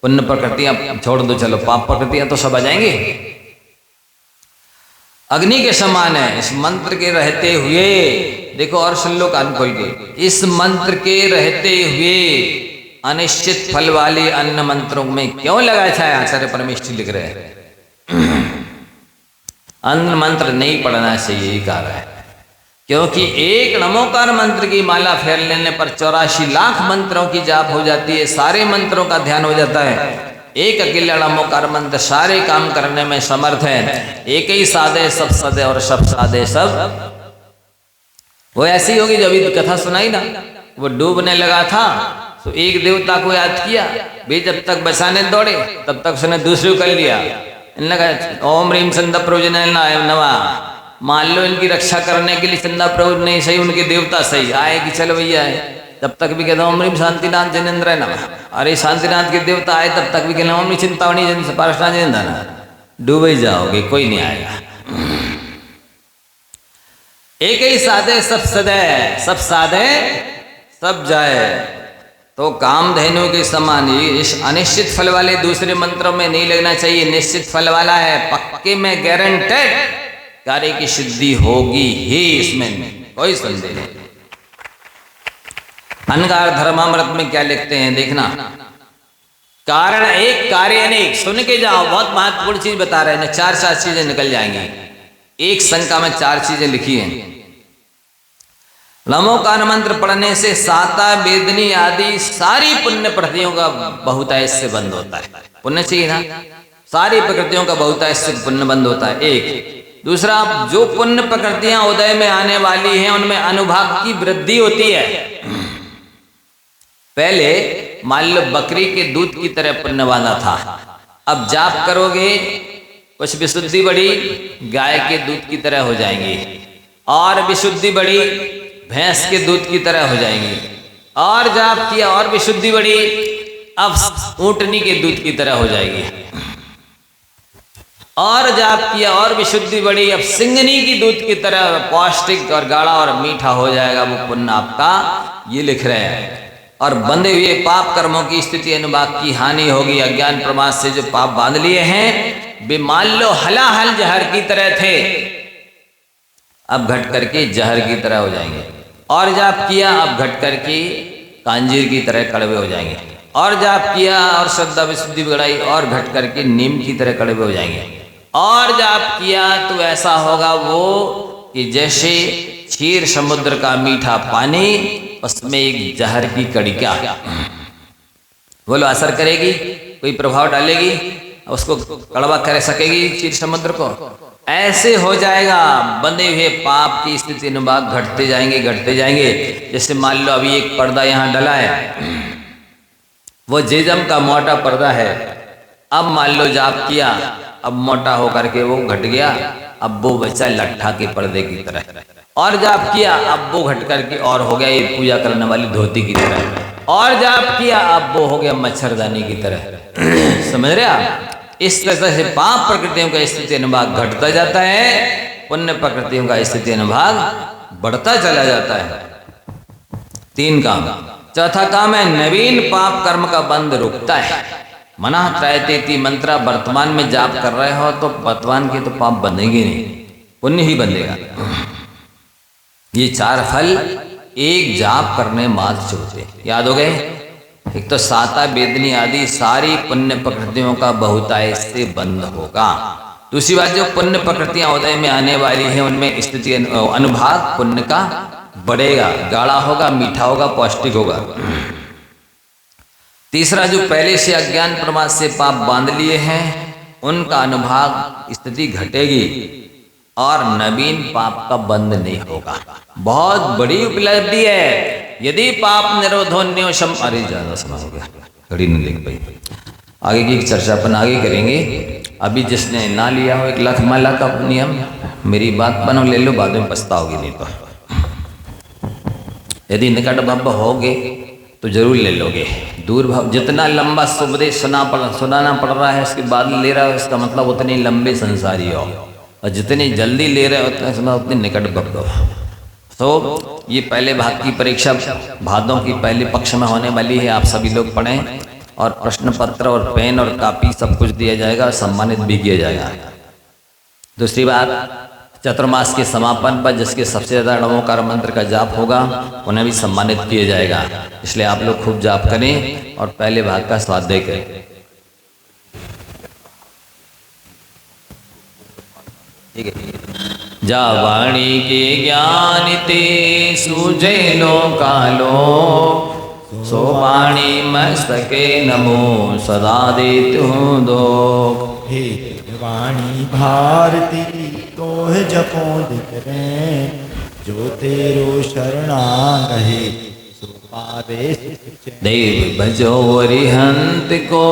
पुण्य प्रकृतियां छोड़ दो, चलो पाप प्रकृतियां तो सब आ जाएंगे। अग्नि के समान है इस मंत्र के रहते हुए। देखो और सुन लो कान खोल के, इस मंत्र के रहते हुए अनिश्चित फल वाले अन्य मंत्रों में क्यों लगाया था? आचार्य परमेष्ठी लिख रहे हैं अन्य मंत्र नहीं पढ़ना चाहिए, यही कारण है। क्योंकि एक नमोकार मंत्र की माला फेर लेने पर 84 लाख मंत्रों की जाप हो जाती है, सारे मंत्रों का ध्यान हो जाता है। एक अकेला नमोकार मंत्र सारे काम करने में समर्थ है। एक ही साधे सब सदे और सब साधे सब। वो ऐसी होगी जो अभी कथा सुनाई ना, वो डूबने लगा था तो एक देवता को याद किया, वे जब तक बचाने दौड़े तब तक उसने दूसरे कर लिया। लगा ओम रीम चंदा प्रोजनाय नमः। मान लो इनकी रक्षा करने के लिए चंदा प्रभु नहीं सही, उनके देवता सही आए कि चलो भैया है, तब तक भी कहते ओम रीम शांतिनाथ जनेन्द्र नमः। अरे शांतिनाथ के देवता आए तब तक भी कहना ओम चिंतावनी जन पार्षना जनेन्द्र। डूब ही जाओगे, कोई नहीं आएगा। एक ही साधे सब सदे, सब साधे सब जाए। तो कामधेनु के समान ही इस अनिश्चित फल वाले दूसरे मंत्रों में नहीं लगना चाहिए। निश्चित फल वाला है, पक्के में गारंटेड कार्य की सिद्धि होगी ही, इसमें कोई संदेह नहीं। अनगार धर्मामृत में क्या लिखते हैं देखना, कारण एक, कार्य अनेक। सुन के जाओ, बहुत महत्वपूर्ण चीज बता रहे हैं ना। 4 चीजें निकल जाएंगी। एक शंका में 4 चीजें लिखी हैं। नमोकार मंत्र पढ़ने से साता वेदनी आदि सारी पुण्य प्रकृतियों का बहुतायश से बंद होता है। पुण्य चाहिए ना, सारी प्रकृतियों का बहुतायश से पुण्य बंद होता है। एक। दूसरा, जो पुण्य प्रकृतियां उदय में आने वाली हैं उनमें अनुभाग की वृद्धि होती है। पहले मान लो बकरी के दूध की तरह पुण्य वाला था, अब जाप करोगे कुछ विशुद्धि बढ़ी, गाय के दूध की तरह हो जाएंगी। और विशुद्धि बढ़ी, भैंस के दूध की तरह हो जाएंगी। और जाप किया और विशुद्धि बढ़ी, अब ऊंटनी के दूध की तरह हो जाएगी। और जाप किया और विशुद्धि बढ़ी, अब सिंगनी की दूध की तरह पौष्टिक और गाढ़ा और मीठा हो जाएगा वो पुण्य आपका। ये लिख रहे हैं। और बंधे हुए पाप कर्मों की स्थिति अनुभाग की हानि होगी। अज्ञान प्रमाद से जो पाप बांध लिए हैं वे मान लो हलाहल जहर की तरह थे, अब घट करके जहर की तरह हो जाएंगे। और जाप किया, अब घट करके कांजीर की तरह कड़वे हो जाएंगे। और जाप किया और श्रद्धा विशुद्धि बढ़ाई और घट करके नीम की तरह कड़वे हो जाएंगे। और जाप किया तो ऐसा होगा वो कि जैसे क्षीर समुद्र का मीठा पानी, उसमें एक जहर की कड़िका, बोलो असर करेगी, कोई प्रभाव डालेगी, उसको कड़वा कर सकेगी क्षीर समुद्र को? ऐसे हो जाएगा। बंधे हुए पाप की स्थिति अनुभाग घटते जाएंगे, घटते जाएंगे। जैसे मान लो अभी एक पर्दा यहाँ डला है, वो जेजम का मोटा पर्दा है। अब मान लो जाप किया, अब मोटा होकर के वो घट गया, अब वो बचा लट्ठा के पर्दे की तरह। और जाप किया, अब वो घट करके और हो गया ये पूजा करने वाली धोती की तरह। और जाप किया, अब वो हो गया मच्छरदानी की तरह। समझ रहे आप? इस तरह से पाप प्रकृतियों का स्थिति अनुभाग घटता जाता है, पुण्य प्रकृतियों का स्थिति अनुभाग बढ़ता चला जाता है। 3 काम। चौथा काम है नवीन पाप कर्म का बंध रुकता है। मना त्रयतेति मंत्र वर्तमान में जाप कर रहे हो तो वर्तमान के तो पाप बंधेंगे नहीं, पुण्य ही बंधेगा। ये 4 फल एक जाप करने मात्र से होते, याद हो गए? एक तो साता वेदनी आदि सारी पुण्य प्रकृतियों का बहुतायश से बंध होगा। दूसरी बात, जो पुण्य प्रकृतियां उदय में आने वाली हैं उनमें स्थिति अनुभाग पुण्य का बढ़ेगा, गाढ़ा होगा, मीठा होगा, पौष्टिक होगा। तीसरा, जो पहले से अज्ञान प्रमाद से पाप बांध लिए हैं उनका अनुभाग स्थिति घटेगी और नवीन पाप का बंध नहीं होगा। बहुत बड़ी उपलब्धि है। यदि पाप निरोधोन्यो शम, अरे ज्यादा समय हो गया, घड़ी नहीं देख पाई। आगे की चर्चा अपन आगे करेंगे। अभी जिसने ना लिया हो 1 लाख माला का नियम, मेरी बात बनो ले लो, बाद में पछताओगे नहीं तो। यदि निकट भव होगे तो जरूर ले लोगे। दूर भाव, जितना लंबा उपदेश सुनाना पड़ रहा है उसके बाद ले रहा है, उसका मतलब उतने लंबे संसारी हो, और जितनी जल्दी ले रहे होते हैं उतने निकट भक्त। तो ये पहले भाग की परीक्षा भादों की पहले पक्ष में होने वाली है। आप सभी लोग पढ़ें, और प्रश्न पत्र और पेन और कापी सब कुछ दिया जाएगा, सम्मानित भी किया जाएगा। दूसरी बात, चतुर्मास के समापन पर जिसके सबसे ज़्यादा नमोकार मंत्र का जाप होगा उन्हें भी सम्मानित किया जाएगा। इसलिए आप लोग खूब जाप करें और पहले भाग का स्वाध्याय करें। ठीक है। जा वाणी के ज्ञान ते सूझे लो कालो, सो वाणी मस्तके नमो सदा देतु दो। हे वाणी भारती तोह जपो दिकरें, जो तेरो शरणागहे सो पावे सुख। देव भजो अरिहंत को,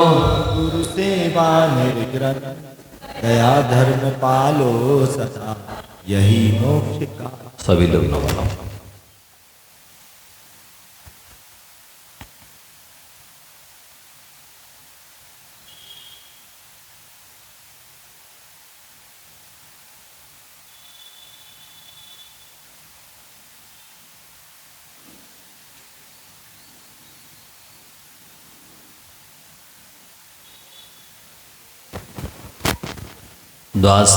गुरु सेवा निर्ग्रह, दया धर्म पालो सदा, यही मोक्ष का। सभी लोग नमो। द्वादश